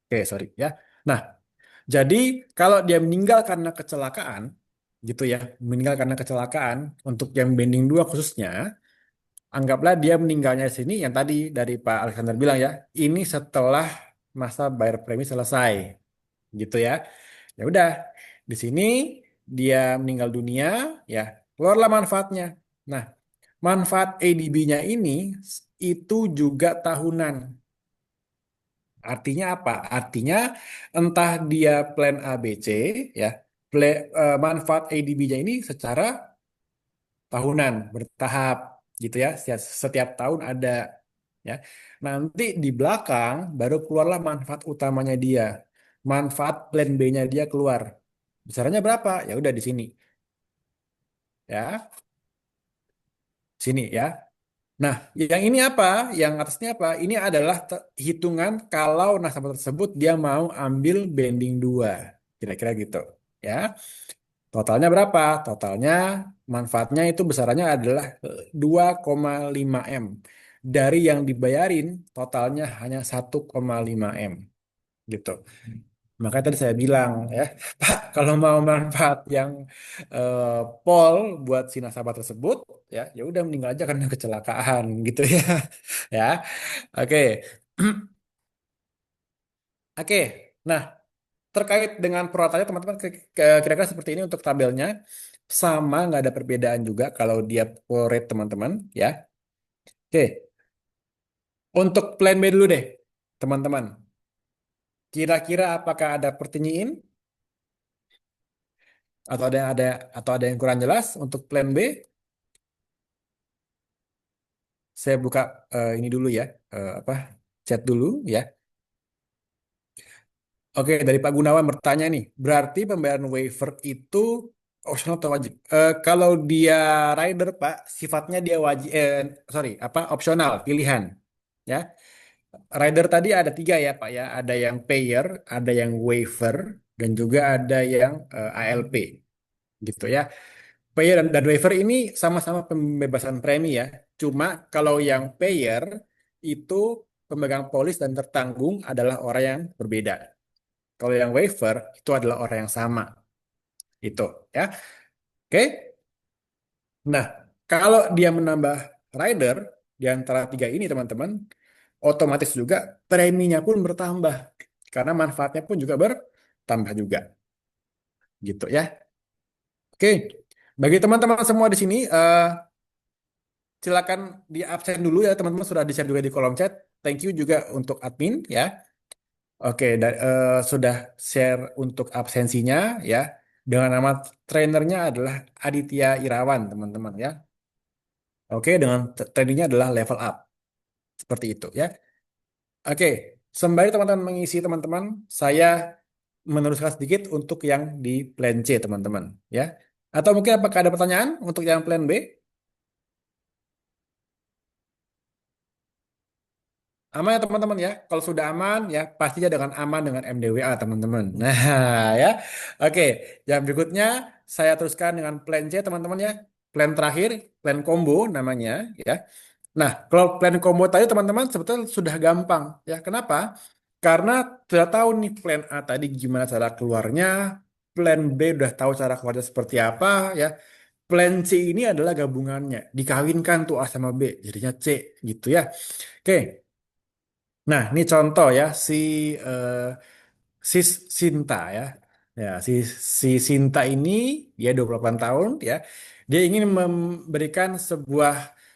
Oke, sorry ya. Nah, jadi kalau dia meninggal karena kecelakaan gitu ya, meninggal karena kecelakaan untuk yang banding 2 khususnya, anggaplah dia meninggalnya di sini yang tadi dari Pak Alexander bilang ya, ini setelah masa bayar premi selesai, gitu ya. Ya udah, di sini dia meninggal dunia, ya keluarlah manfaatnya. Nah, manfaat ADB-nya ini itu juga tahunan. Artinya apa? Artinya entah dia plan A, B, C, ya, manfaat ADB-nya ini secara tahunan bertahap gitu ya, setiap tahun ada ya. Nanti di belakang baru keluarlah manfaat utamanya dia, manfaat plan B-nya dia keluar, besarnya berapa ya udah di sini ya, sini ya. Nah, yang ini apa, yang atasnya apa, ini adalah hitungan kalau nasabah tersebut dia mau ambil banding 2, kira-kira gitu ya. Totalnya berapa? Totalnya manfaatnya itu besarannya adalah 2,5 M. Dari yang dibayarin totalnya hanya 1,5 M gitu. Makanya tadi saya bilang ya, Pak, kalau mau manfaat yang eh, pol buat si nasabah tersebut ya, ya udah meninggal aja karena kecelakaan gitu ya. Ya. Oke. Oke. Nah, terkait dengan perawatannya teman-teman kira-kira seperti ini untuk tabelnya sama nggak ada perbedaan juga kalau dia rate teman-teman ya. Oke, untuk plan B dulu deh teman-teman. Kira-kira apakah ada pertanyaan atau ada yang kurang jelas untuk plan B? Saya buka ini dulu ya, apa chat dulu ya. Oke, dari Pak Gunawan bertanya nih, berarti pembayaran waiver itu opsional atau wajib? Kalau dia rider, Pak, sifatnya dia wajib, sorry, apa opsional, pilihan. Ya, rider tadi ada tiga ya, Pak ya. Ada yang payer, ada yang waiver, dan juga ada yang ALP, gitu ya. Payer dan waiver ini sama-sama pembebasan premi ya. Cuma kalau yang payer itu pemegang polis dan tertanggung adalah orang yang berbeda. Kalau yang waiver itu adalah orang yang sama. Itu ya. Oke. Nah, kalau dia menambah rider di antara tiga ini teman-teman, otomatis juga preminya pun bertambah karena manfaatnya pun juga bertambah juga. Gitu ya. Oke. Bagi teman-teman semua di sini, silakan di absen dulu ya teman-teman, sudah di-share juga di kolom chat. Thank you juga untuk admin ya. Oke, sudah share untuk absensinya ya. Dengan nama trainernya adalah Aditya Irawan, teman-teman ya. Oke, dengan trainingnya adalah level up. Seperti itu ya. Oke, sembari teman-teman mengisi teman-teman, saya meneruskan sedikit untuk yang di plan C, teman-teman ya. Atau mungkin apakah ada pertanyaan untuk yang plan B? Aman ya teman-teman ya. Kalau sudah aman ya pastinya dengan aman dengan MDWA teman-teman. Nah ya. Oke, yang berikutnya saya teruskan dengan plan C teman-teman ya. Plan terakhir, plan combo namanya ya. Nah, kalau plan combo tadi teman-teman sebetulnya sudah gampang ya. Kenapa? Karena sudah tahu nih plan A tadi gimana cara keluarnya, plan B udah tahu cara keluarnya seperti apa ya. Plan C ini adalah gabungannya, dikawinkan tuh A sama B, jadinya C gitu ya. Oke, nah, ini contoh ya eh, si Sinta ya. Ya, si Sinta ini dia 28 tahun ya. Dia ingin memberikan sebuah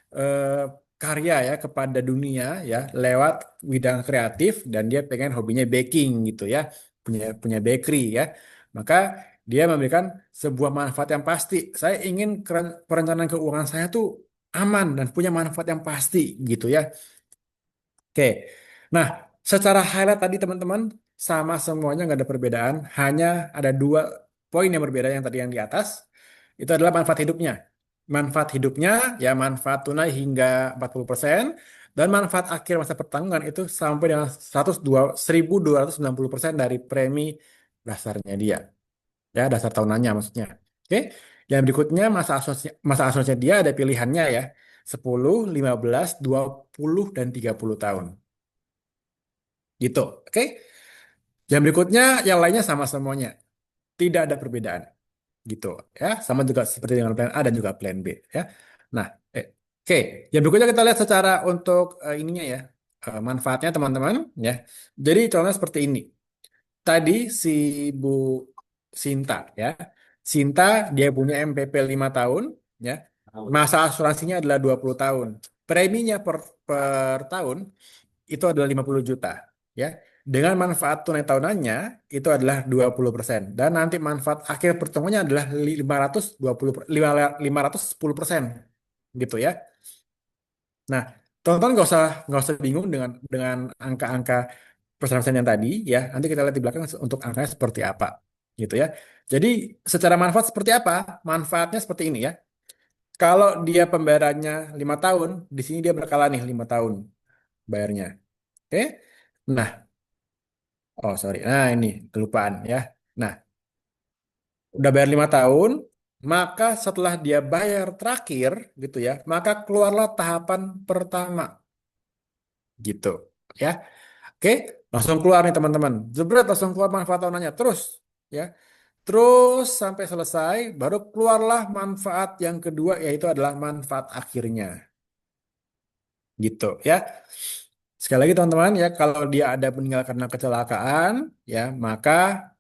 eh, karya ya kepada dunia ya lewat bidang kreatif dan dia pengen hobinya baking gitu ya. Punya punya bakery ya. Maka dia memberikan sebuah manfaat yang pasti. Saya ingin perencanaan keuangan saya tuh aman dan punya manfaat yang pasti gitu ya. Oke, nah secara highlight tadi teman-teman sama semuanya nggak ada perbedaan, hanya ada dua poin yang berbeda yang tadi yang di atas, itu adalah manfaat hidupnya. Manfaat hidupnya ya manfaat tunai hingga 40% dan manfaat akhir masa pertanggungan itu sampai dengan 102.290% dari premi dasarnya dia, ya dasar tahunannya maksudnya. Oke, yang berikutnya masa asosiasi dia ada pilihannya ya 10, 15, 20 dan 30 tahun. Gitu. Oke. Yang berikutnya yang lainnya sama semuanya. Tidak ada perbedaan. Gitu ya. Sama juga seperti dengan plan A dan juga plan B ya. Nah, oke. Yang berikutnya kita lihat secara untuk ininya ya. Manfaatnya teman-teman ya. Jadi contohnya seperti ini. Tadi si Bu Sinta ya. Sinta dia punya MPP 5 tahun ya. Masa asuransinya adalah 20 tahun. Preminya per tahun itu adalah 50 juta ya. Dengan manfaat tunai tahunannya itu adalah 20% dan nanti manfaat akhir pertemuannya adalah 510% gitu ya. Nah, tonton nggak usah bingung dengan angka-angka persen yang tadi ya. Nanti kita lihat di belakang untuk angkanya seperti apa gitu ya. Jadi secara manfaat seperti apa? Manfaatnya seperti ini ya. Kalau dia pembayarannya 5 tahun, di sini dia berkala nih 5 tahun bayarnya. Oke. Nah, oh sorry. Nah ini kelupaan ya. Nah, udah bayar 5 tahun, maka setelah dia bayar terakhir gitu ya, maka keluarlah tahapan pertama gitu ya. Oke, langsung keluar nih teman-teman. Jebret langsung keluar manfaat tahunannya terus ya. Terus sampai selesai, baru keluarlah manfaat yang kedua yaitu adalah manfaat akhirnya gitu ya. Sekali lagi teman-teman ya, kalau dia ada meninggal karena kecelakaan ya, maka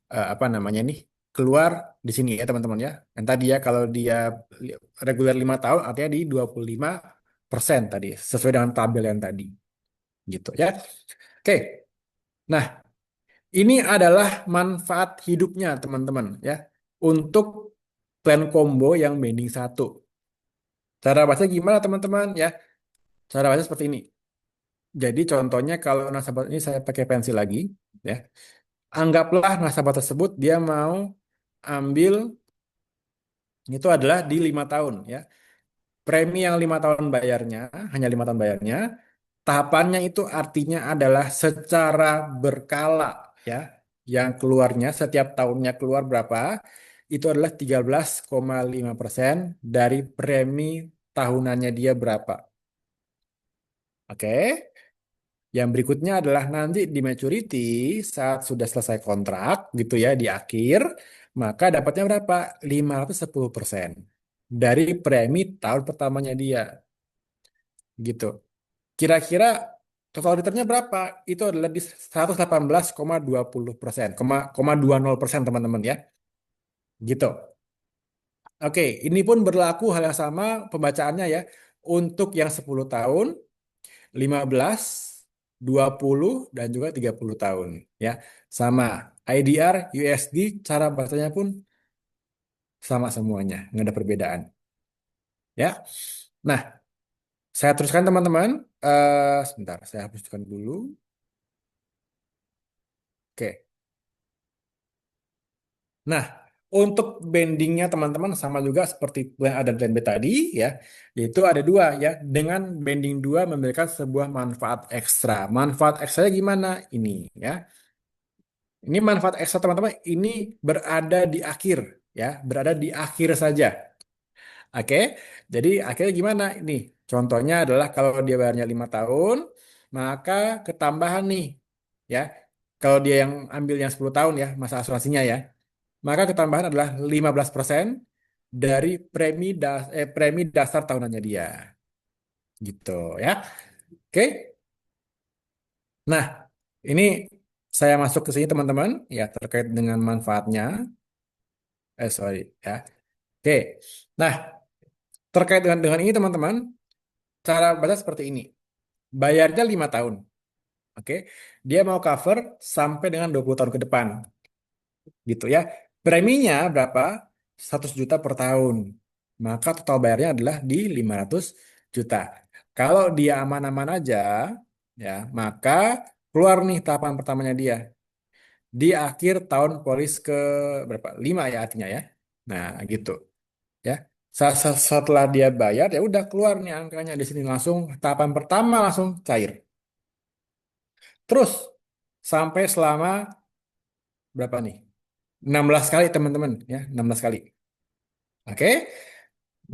apa namanya nih, keluar di sini ya teman-teman ya. Yang tadi ya kalau dia reguler 5 tahun artinya di 25% tadi sesuai dengan tabel yang tadi gitu ya. Oke. Nah, ini adalah manfaat hidupnya teman-teman ya untuk plan combo yang banding satu. Cara baca gimana teman-teman ya? Cara baca seperti ini. Jadi contohnya kalau nasabah ini saya pakai pensil lagi ya. Anggaplah nasabah tersebut dia mau ambil itu adalah di 5 tahun ya. Premi yang 5 tahun bayarnya, hanya 5 tahun bayarnya. Tahapannya itu artinya adalah secara berkala ya. Yang keluarnya setiap tahunnya keluar berapa? Itu adalah 13,5% dari premi tahunannya dia berapa. Oke. Yang berikutnya adalah nanti di maturity saat sudah selesai kontrak gitu ya di akhir, maka dapatnya berapa? 510% dari premi tahun pertamanya dia gitu. Kira-kira total returnnya berapa? Itu adalah di 118,20%, 20% teman-teman ya. Gitu. Oke, ini pun berlaku hal yang sama pembacaannya ya. Untuk yang 10 tahun 15, 20 dan juga 30 tahun ya. Sama IDR, USD cara bacanya pun sama semuanya, nggak ada perbedaan ya. Nah, saya teruskan teman-teman. Sebentar, saya hapuskan dulu. Oke. Nah, untuk bendingnya teman-teman sama juga seperti plan A dan plan B tadi ya, yaitu ada dua ya. Dengan bending dua memberikan sebuah manfaat ekstra. Manfaat ekstranya gimana? Ini ya. Ini manfaat ekstra teman-teman, ini berada di akhir ya, berada di akhir saja. Oke, jadi akhirnya gimana? Ini contohnya adalah kalau dia bayarnya 5 tahun, maka ketambahan nih ya. Kalau dia yang ambil yang 10 tahun ya, masa asuransinya ya, maka ketambahan adalah 15% dari premi dasar tahunannya dia. Gitu ya. Oke. Nah, ini saya masuk ke sini teman-teman ya terkait dengan manfaatnya. Sorry ya. Oke. Nah, terkait dengan ini teman-teman, cara baca seperti ini. Bayarnya 5 tahun. Oke. Dia mau cover sampai dengan 20 tahun ke depan. Gitu ya. Preminya berapa? 100 juta per tahun. Maka total bayarnya adalah di 500 juta. Kalau dia aman-aman aja, ya, maka keluar nih tahapan pertamanya dia. Di akhir tahun polis ke berapa? 5 ya artinya ya. Nah, gitu. Ya. Setelah dia bayar ya udah keluar nih angkanya di sini langsung tahapan pertama langsung cair. Terus sampai selama berapa nih? 16 kali teman-teman ya, 16 kali. Oke.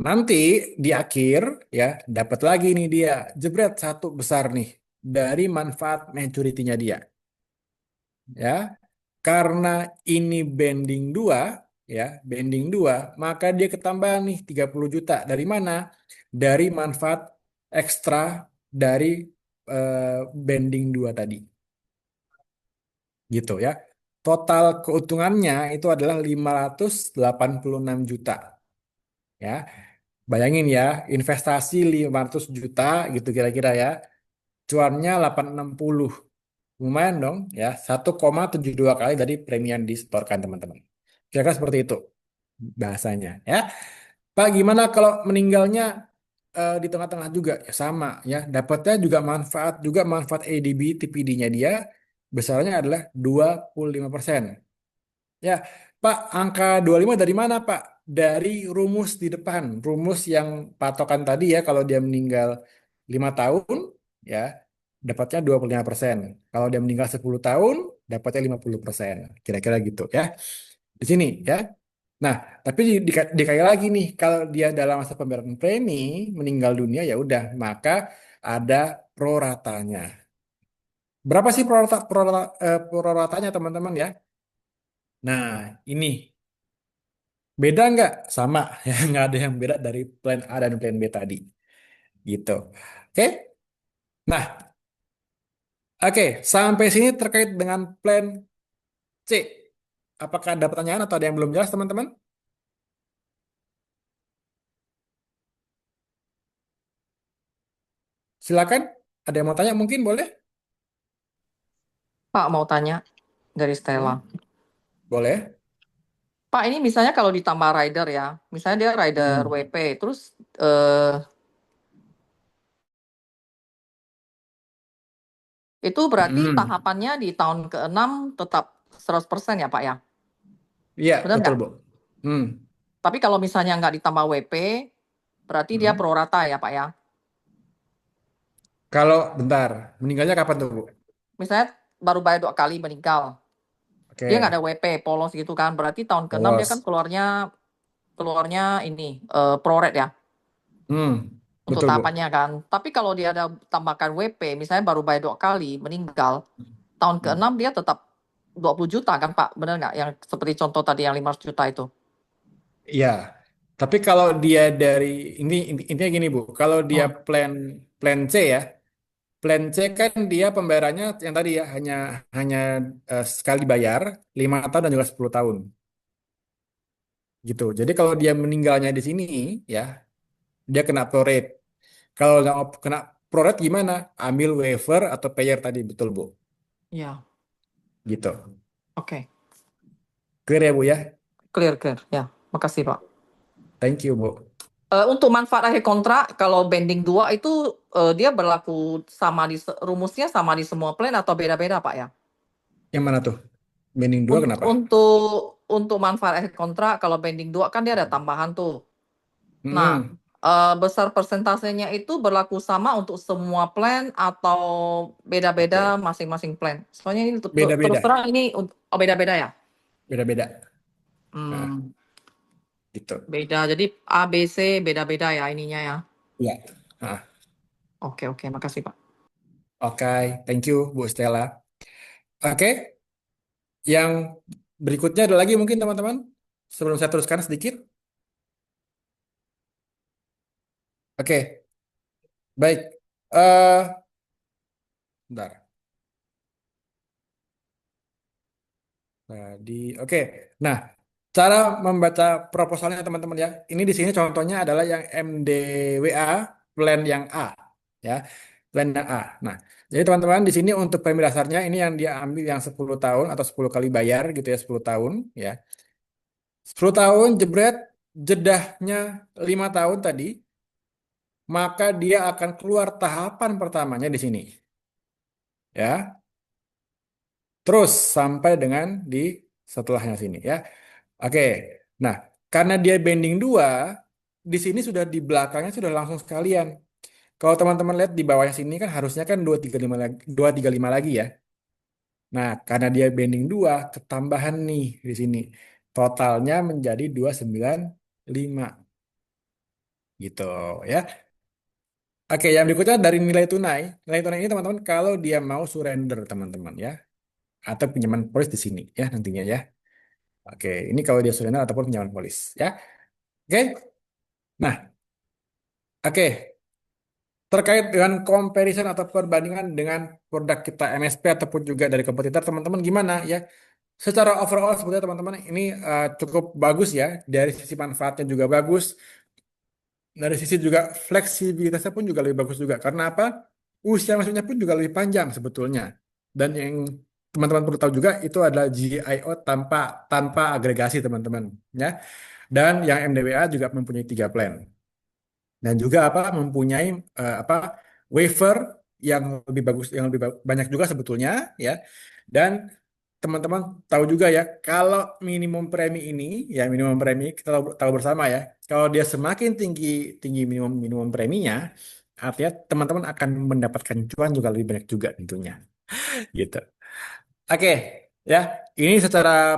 Nanti di akhir ya dapat lagi nih dia jebret satu besar nih dari manfaat maturity-nya dia. Ya. Karena ini banding 2 ya, banding 2 maka dia ketambahan nih 30 juta. Dari mana? Dari manfaat ekstra dari banding 2 tadi. Gitu ya. Total keuntungannya itu adalah 586 juta. Ya, bayangin ya, investasi 500 juta gitu kira-kira ya. Cuannya 860. Lumayan dong ya, 1,72 kali dari premi yang disetorkan teman-teman. Kira-kira seperti itu bahasanya ya. Pak, gimana kalau meninggalnya di tengah-tengah juga? Ya sama ya, dapatnya juga manfaat ADB TPD-nya dia besarnya adalah 25%. Ya, Pak, angka 25 dari mana, Pak? Dari rumus di depan. Rumus yang patokan tadi ya, kalau dia meninggal 5 tahun, ya, dapatnya 25%. Kalau dia meninggal 10 tahun, dapatnya 50%. Kira-kira gitu ya. Di sini ya. Nah, tapi dikali lagi nih, kalau dia dalam masa pembayaran premi, meninggal dunia, ya udah, maka ada proratanya. Berapa sih proratanya, teman-teman ya? Nah, ini beda nggak? Sama, ya nggak ada yang beda dari plan A dan plan B tadi, gitu. Oke, nah, oke, sampai sini terkait dengan plan C. Apakah ada pertanyaan atau ada yang belum jelas, teman-teman? Silakan. Ada yang mau tanya mungkin boleh? Pak mau tanya dari Stella. Hmm, boleh. Pak, ini misalnya kalau ditambah rider ya, misalnya dia rider Hmm. WP, terus eh, itu berarti Hmm. tahapannya di tahun ke-6 tetap 100% ya Pak ya? Iya, Benar betul, nggak? Bu. Hmm. Tapi kalau misalnya nggak ditambah WP, berarti dia Hmm. pro rata ya Pak ya? Kalau bentar, meninggalnya kapan tuh, Bu? Misalnya baru bayar 2 kali meninggal, dia nggak ada Oke, WP, polos gitu kan, berarti tahun ke-6 dia kan polos. keluarnya keluarnya ini pro rate ya Hmm. untuk Betul, Bu. tahapannya kan. Tapi kalau dia ada tambahkan WP, misalnya baru bayar 2 kali meninggal, tahun Hmm. ke-6 dia tetap 20 juta kan Pak, benar nggak? Yang seperti contoh tadi yang 500 juta itu. Iya. Tapi kalau dia dari intinya gini, Bu. Kalau dia Hmm. plan C ya, plan C kan dia pembayarannya yang tadi ya hanya hanya sekali bayar 5 tahun dan juga 10 tahun gitu. Jadi kalau dia meninggalnya di sini ya, dia kena prorate. Kalau nggak kena prorate gimana? Ambil waiver atau payer tadi betul, Bu. Ya, Gitu. oke. Clear ya, Bu ya? Clear, clear. Ya, makasih Pak. Thank you, Bu. Untuk manfaat akhir kontrak, kalau banding 2 itu dia berlaku sama rumusnya sama di semua plan atau beda-beda Pak ya? Yang mana tuh? Banding 2 Untuk kenapa? untuk manfaat akhir kontrak kalau banding 2 kan dia ada tambahan tuh. Nah, Hmm, besar persentasenya itu berlaku sama untuk semua plan atau beda-beda oke. masing-masing plan? Soalnya ini terus Beda-beda. terang ini beda-beda ya. Beda-beda. Nah, Hmm, gitu. beda. Jadi A, B, C beda-beda ya ininya ya. Ya. Nah, Oke, oke, makasih Pak. oke. Thank you, Bu Stella. Oke. Yang berikutnya ada lagi mungkin teman-teman. Sebelum saya teruskan sedikit. Oke. Baik. Bentar. Tadi, oke. Nah, cara membaca proposalnya teman-teman ya. Ini di sini contohnya adalah yang MDWA plan yang A, ya. Plan yang A. Nah, jadi teman-teman di sini untuk premi dasarnya ini yang dia ambil yang 10 tahun atau 10 kali bayar gitu ya, 10 tahun ya. 10 tahun jebret jedahnya 5 tahun tadi, maka dia akan keluar tahapan pertamanya di sini, ya. Terus sampai dengan di setelahnya sini ya. Oke. Nah, karena dia bending 2 di sini sudah di belakangnya sudah langsung sekalian. Kalau teman-teman lihat di bawahnya sini kan harusnya kan 235 lagi, 235 lagi ya. Nah, karena dia bending 2 ketambahan nih di sini. Totalnya menjadi 295 gitu ya. Oke, yang berikutnya dari nilai tunai. Nilai tunai ini teman-teman kalau dia mau surrender teman-teman ya. Atau pinjaman polis di sini ya nantinya ya. Oke, ini kalau dia surrender ataupun pinjaman polis ya. Oke. Nah, oke. Terkait dengan comparison atau perbandingan dengan produk kita MSP ataupun juga dari kompetitor, teman-teman gimana ya? Secara overall sebetulnya teman-teman ini cukup bagus ya. Dari sisi manfaatnya juga bagus. Dari sisi juga fleksibilitasnya pun juga lebih bagus juga. Karena apa? Usia masuknya pun juga lebih panjang sebetulnya. Dan yang teman-teman perlu tahu juga itu adalah GIO tanpa tanpa agregasi teman-teman ya. Dan yang MDWA juga mempunyai 3 plan. Dan juga apa mempunyai apa waiver yang lebih bagus yang lebih banyak juga sebetulnya ya dan teman-teman tahu juga ya kalau minimum premi ini ya minimum premi kita tahu bersama ya kalau dia semakin tinggi tinggi minimum minimum preminya artinya teman-teman akan mendapatkan cuan juga lebih banyak juga tentunya gitu. Oke, ya. Ini secara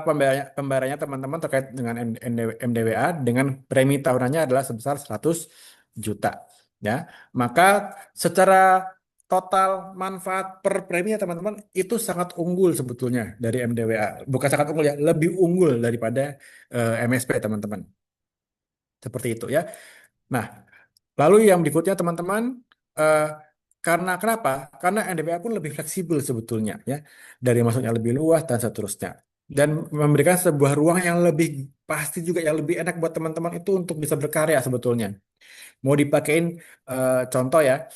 pembayarannya teman-teman terkait dengan MDWA dengan premi tahunannya adalah sebesar 100 juta. Ya, maka secara total manfaat per preminya teman-teman itu sangat unggul sebetulnya dari MDWA. Bukan sangat unggul ya, lebih unggul daripada MSP teman-teman. Seperti itu ya. Nah, lalu yang berikutnya teman-teman, eh, karena kenapa? Karena NDPA pun lebih fleksibel sebetulnya ya, dari masuknya lebih luas dan seterusnya. dan memberikan sebuah ruang yang lebih pasti juga yang lebih enak buat teman-teman itu untuk bisa berkarya sebetulnya. Mau dipakein contoh ya,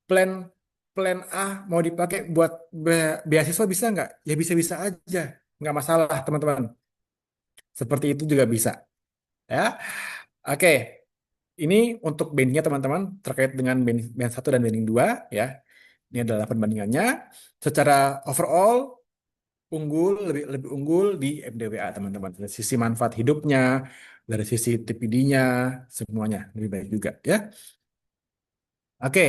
plan plan A mau dipakai buat beasiswa bisa nggak? Ya bisa-bisa aja, nggak masalah teman-teman. Seperti itu juga bisa. Ya, oke. Ini untuk bandingnya teman-teman terkait dengan band 1 dan banding 2 ya. Ini adalah perbandingannya. Secara overall unggul lebih lebih unggul di MDWA teman-teman. Dari sisi manfaat hidupnya, dari sisi TPD-nya, semuanya lebih baik juga ya. Oke.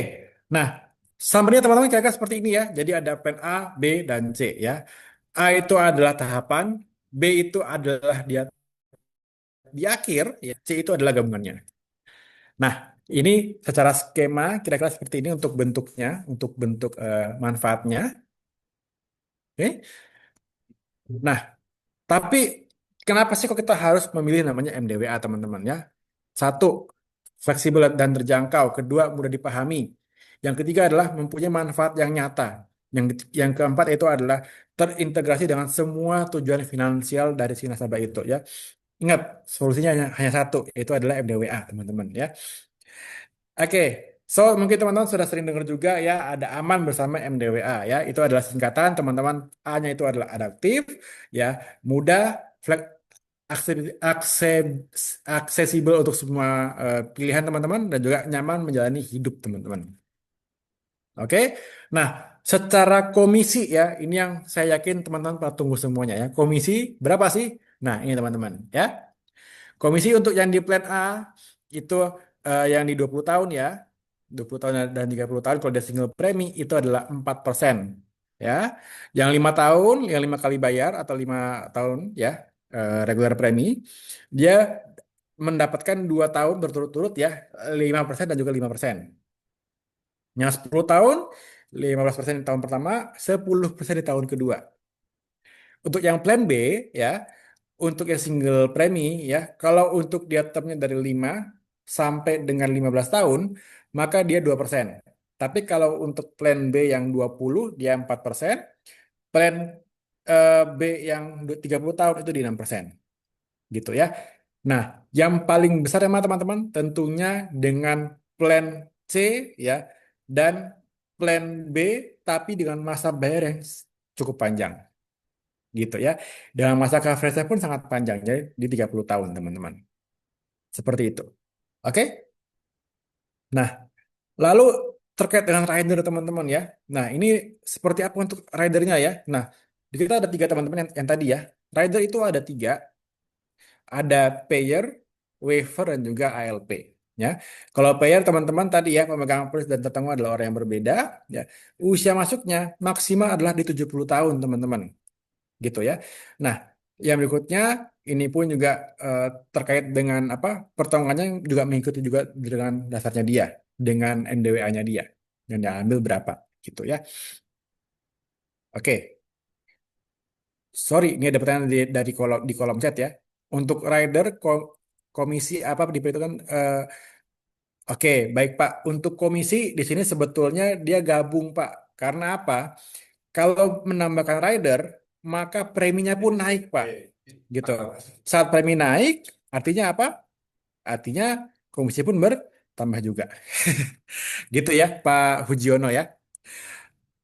Nah, summary teman-teman kira-kira seperti ini ya. Jadi ada plan A, B, dan C ya. A itu adalah tahapan, B itu adalah dia di akhir, ya. C itu adalah gabungannya. Nah, ini secara skema kira-kira seperti ini untuk bentuknya, untuk bentuk manfaatnya. Oke. Nah, tapi kenapa sih kok kita harus memilih namanya MDWA teman-teman ya? Satu, fleksibel dan terjangkau. Kedua, mudah dipahami. Yang ketiga adalah mempunyai manfaat yang nyata. Yang keempat itu adalah terintegrasi dengan semua tujuan finansial dari si nasabah itu ya. Ingat, solusinya hanya satu, yaitu adalah MDWA teman-teman ya. Oke, so mungkin teman-teman sudah sering dengar juga ya ada aman bersama MDWA ya. Itu adalah singkatan teman-teman. A-nya itu adalah adaptif ya, mudah, aksesibel untuk semua pilihan teman-teman dan juga nyaman menjalani hidup teman-teman. Oke, nah secara komisi ya ini yang saya yakin teman-teman pada tunggu semuanya ya. Komisi berapa sih? Nah ini teman-teman ya. Komisi untuk yang di plan A itu yang di 20 tahun ya. 20 tahun dan 30 tahun kalau dia single premi itu adalah 4%. Ya. Yang 5 tahun, yang 5 kali bayar atau 5 tahun ya, regular premi, dia mendapatkan 2 tahun berturut-turut ya, 5% dan juga 5%. Yang 10 tahun, 15% di tahun pertama, 10% di tahun kedua. Untuk yang plan B ya, untuk yang single premi ya, kalau untuk dia termnya dari 5 sampai dengan 15 tahun, maka dia 2%. Tapi kalau untuk plan B yang 20 dia 4%, plan B yang 30 tahun itu di 6%. Gitu ya. Nah, yang paling besar ya teman-teman tentunya dengan plan C ya dan plan B tapi dengan masa bayar yang cukup panjang gitu ya. Dan masa coverage-nya pun sangat panjang, jadi di 30 tahun, teman-teman. Seperti itu. Oke? Nah, lalu terkait dengan rider, teman-teman ya. Nah, ini seperti apa untuk ridernya ya? Nah, di kita ada tiga teman-teman yang tadi ya. Rider itu ada tiga. Ada payer, waiver, dan juga ALP. Ya, kalau payer teman-teman tadi ya pemegang polis dan tertanggung adalah orang yang berbeda. Ya, usia masuknya maksimal adalah di 70 tahun teman-teman. Gitu ya. Nah, yang berikutnya ini pun juga terkait dengan apa pertanggungannya juga mengikuti juga dengan dasarnya dia, dengan NDWA-nya dia yang diambil berapa gitu ya. Oke, sorry ini ada pertanyaan dari kolom chat ya. Untuk rider komisi apa diperhitungkan? Oke, baik Pak. Untuk komisi di sini sebetulnya dia gabung Pak. Karena apa? Kalau menambahkan rider, maka preminya pun naik, Pak. Gitu. Saat premi naik, artinya apa? Artinya komisi pun bertambah juga. Gitu ya, Pak Hujiono ya.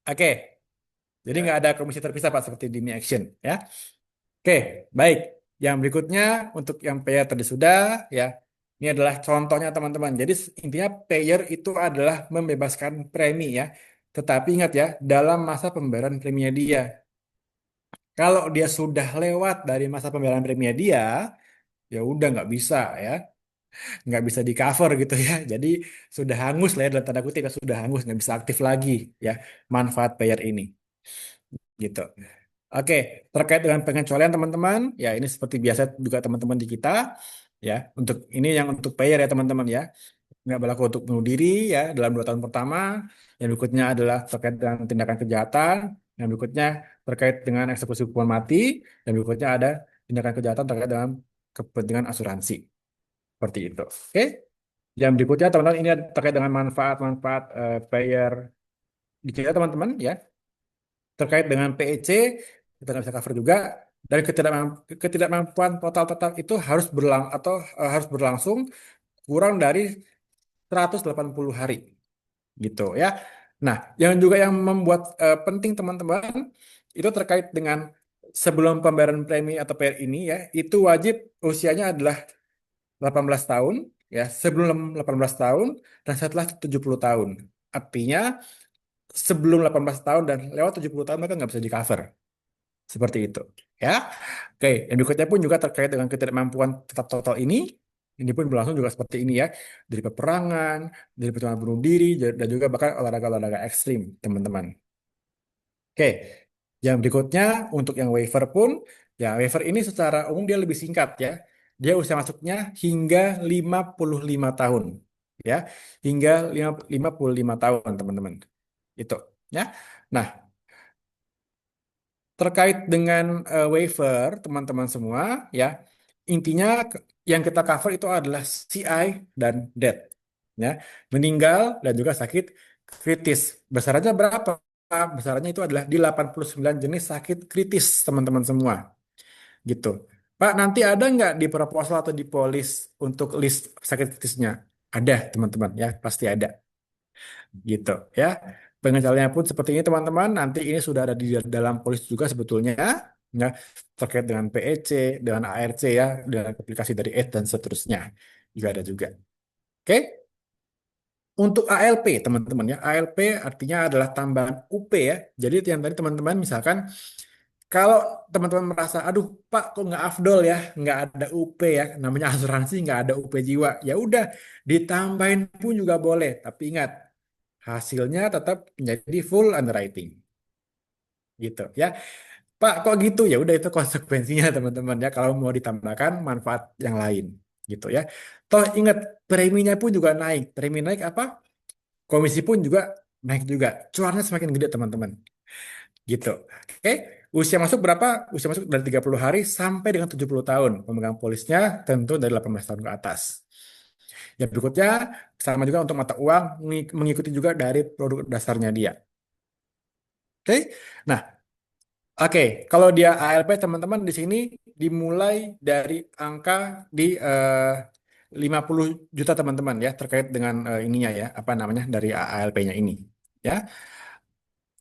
Oke, jadi nggak ada komisi terpisah, Pak, seperti di Mi Action ya. Oke, baik. Yang berikutnya untuk yang payer tadi sudah ya. Ini adalah contohnya teman-teman. Jadi intinya payer itu adalah membebaskan premi ya. Tetapi ingat ya, dalam masa pembayaran preminya dia. Kalau dia sudah lewat dari masa pembayaran preminya dia, ya udah nggak bisa ya, nggak bisa di cover gitu ya. Jadi sudah hangus lah ya dalam tanda kutip ya, sudah hangus nggak bisa aktif lagi ya manfaat payer ini gitu. Oke, terkait dengan pengecualian teman-teman, ya ini seperti biasa juga teman-teman di kita ya. Untuk ini yang untuk payer ya teman-teman ya, nggak berlaku untuk bunuh diri ya dalam 2 tahun pertama. Yang berikutnya adalah terkait dengan tindakan kejahatan. Yang berikutnya terkait dengan eksekusi hukuman mati. Dan berikutnya ada tindakan kejahatan terkait dengan kepentingan asuransi. Seperti itu. Oke. Yang berikutnya teman-teman ini terkait dengan manfaat-manfaat payer di kita teman-teman ya. Terkait dengan PEC kita nggak bisa cover juga. Dan ketidakmampuan total itu harus berlangsung kurang dari 180 hari gitu ya. Nah, yang membuat penting teman-teman itu terkait dengan sebelum pembayaran premi atau PR ini ya, itu wajib usianya adalah 18 tahun ya, sebelum 18 tahun dan setelah 70 tahun. Artinya sebelum 18 tahun dan lewat 70 tahun mereka nggak bisa di-cover. Seperti itu. Ya. Oke, yang berikutnya pun juga terkait dengan ketidakmampuan tetap total ini. Ini pun berlangsung juga seperti ini ya. Dari peperangan, dari percobaan bunuh diri, dan juga bahkan olahraga-olahraga ekstrim, teman-teman. Oke, yang berikutnya untuk yang waiver pun, ya waiver ini secara umum dia lebih singkat ya. Dia usia masuknya hingga 55 tahun. Ya, hingga 55 tahun, teman-teman. Itu. Ya. Nah, terkait dengan waiver, teman-teman semua, ya intinya yang kita cover itu adalah CI dan death, ya meninggal dan juga sakit kritis. Besarannya berapa? Besarannya itu adalah di 89 jenis sakit kritis, teman-teman semua, gitu. Pak, nanti ada nggak di proposal atau di polis untuk list sakit kritisnya? Ada, teman-teman, ya pasti ada gitu ya. Pengecualiannya pun seperti ini teman-teman. Nanti ini sudah ada di dalam polis juga sebetulnya ya terkait dengan PEC, dengan ARC ya, dengan aplikasi dari ETH dan seterusnya juga ada juga. Oke. Untuk ALP teman-teman ya, ALP artinya adalah tambahan UP ya. Jadi yang tadi teman-teman misalkan kalau teman-teman merasa, aduh Pak kok nggak afdol ya, nggak ada UP ya, namanya asuransi nggak ada UP jiwa. Ya udah ditambahin pun juga boleh, tapi ingat hasilnya tetap menjadi full underwriting gitu ya. Pak kok gitu ya udah itu konsekuensinya teman-teman ya kalau mau ditambahkan manfaat yang lain gitu ya. Toh ingat preminya pun juga naik. Premi naik apa? Komisi pun juga naik juga. Cuannya semakin gede teman-teman gitu. Oke, usia masuk berapa? Usia masuk dari 30 hari sampai dengan 70 tahun. Pemegang polisnya tentu dari 18 tahun ke atas. Yang berikutnya sama juga untuk mata uang mengikuti juga dari produk dasarnya dia. Oke. Nah, oke, kalau dia ALP teman-teman di sini dimulai dari angka di 50 juta teman-teman ya terkait dengan ininya ya, apa namanya dari ALP-nya ini. Ya.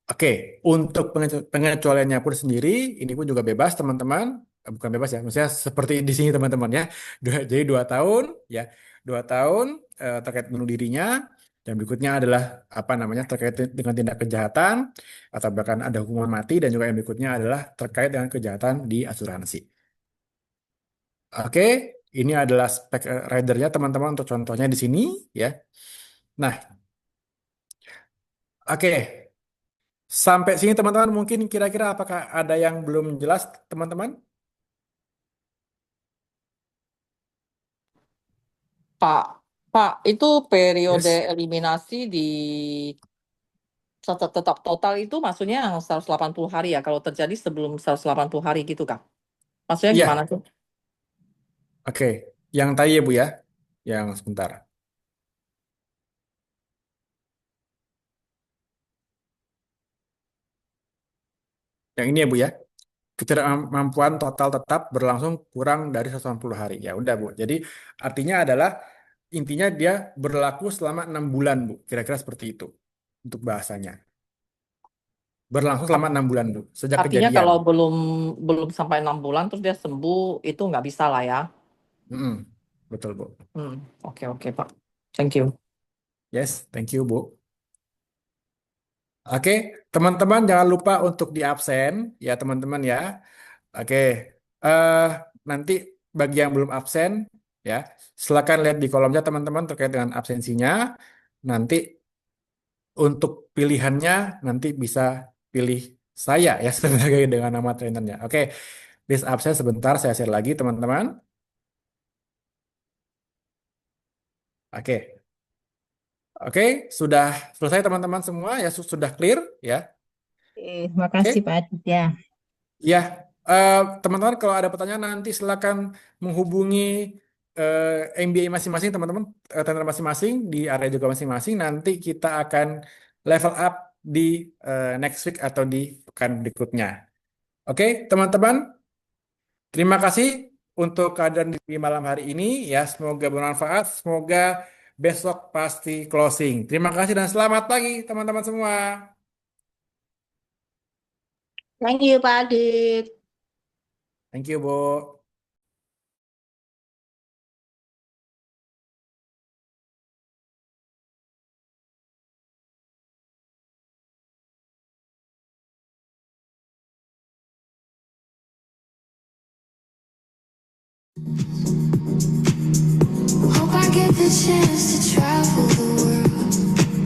Oke, untuk pengecualiannya pun sendiri ini pun juga bebas teman-teman. Bukan bebas ya, maksudnya seperti di sini teman-teman ya. Jadi 2 tahun ya, 2 tahun terkait bunuh dirinya. Dan berikutnya adalah apa namanya terkait dengan tindak kejahatan atau bahkan ada hukuman mati dan juga yang berikutnya adalah terkait dengan kejahatan di asuransi. Oke, ini adalah spek ridernya teman-teman untuk contohnya di sini ya. Nah, oke. Sampai sini teman-teman mungkin kira-kira apakah ada yang belum jelas teman-teman? Pak, Pak, itu periode Yes. eliminasi di tetap total itu maksudnya yang 180 hari ya, kalau terjadi sebelum 180 hari gitu Kak? Maksudnya gimana Iya, tuh? oke. Yang tadi ya Bu ya. Yang sebentar. Yang ini ya Bu ya. Ketidakmampuan total tetap berlangsung kurang dari 180 hari. Ya udah Bu. Jadi artinya adalah intinya dia berlaku selama 6 bulan Bu. Kira-kira seperti itu untuk bahasanya. Berlangsung selama 6 bulan Bu. Sejak Artinya kejadian. kalau belum belum sampai 6 bulan terus dia sembuh itu nggak bisa lah ya. Mm-mm. Betul Bu. Oke oke Pak. Thank you. Yes, thank you Bu. Oke, teman-teman jangan lupa untuk di absen ya teman-teman ya. Oke, eh nanti bagi yang belum absen ya, silakan lihat di kolomnya teman-teman terkait dengan absensinya. Nanti untuk pilihannya nanti bisa pilih saya ya sebagai dengan nama trainernya. Oke, list absen sebentar saya share lagi teman-teman. Oke, oke sudah selesai teman-teman semua ya sudah clear ya. Makasih Oke. Pak Aditya. Ya, teman-teman kalau ada pertanyaan nanti silakan menghubungi MBA masing-masing teman-teman, trainer masing-masing di area juga masing-masing. Nanti kita akan level up di next week atau di pekan berikutnya. Oke, teman-teman. Terima kasih untuk keadaan di malam hari ini ya. Semoga bermanfaat. Semoga besok pasti closing. Terima kasih dan selamat pagi teman-teman semua. Thank you, Pak Adit. Thank you, Bu. Hope I get the chance to travel the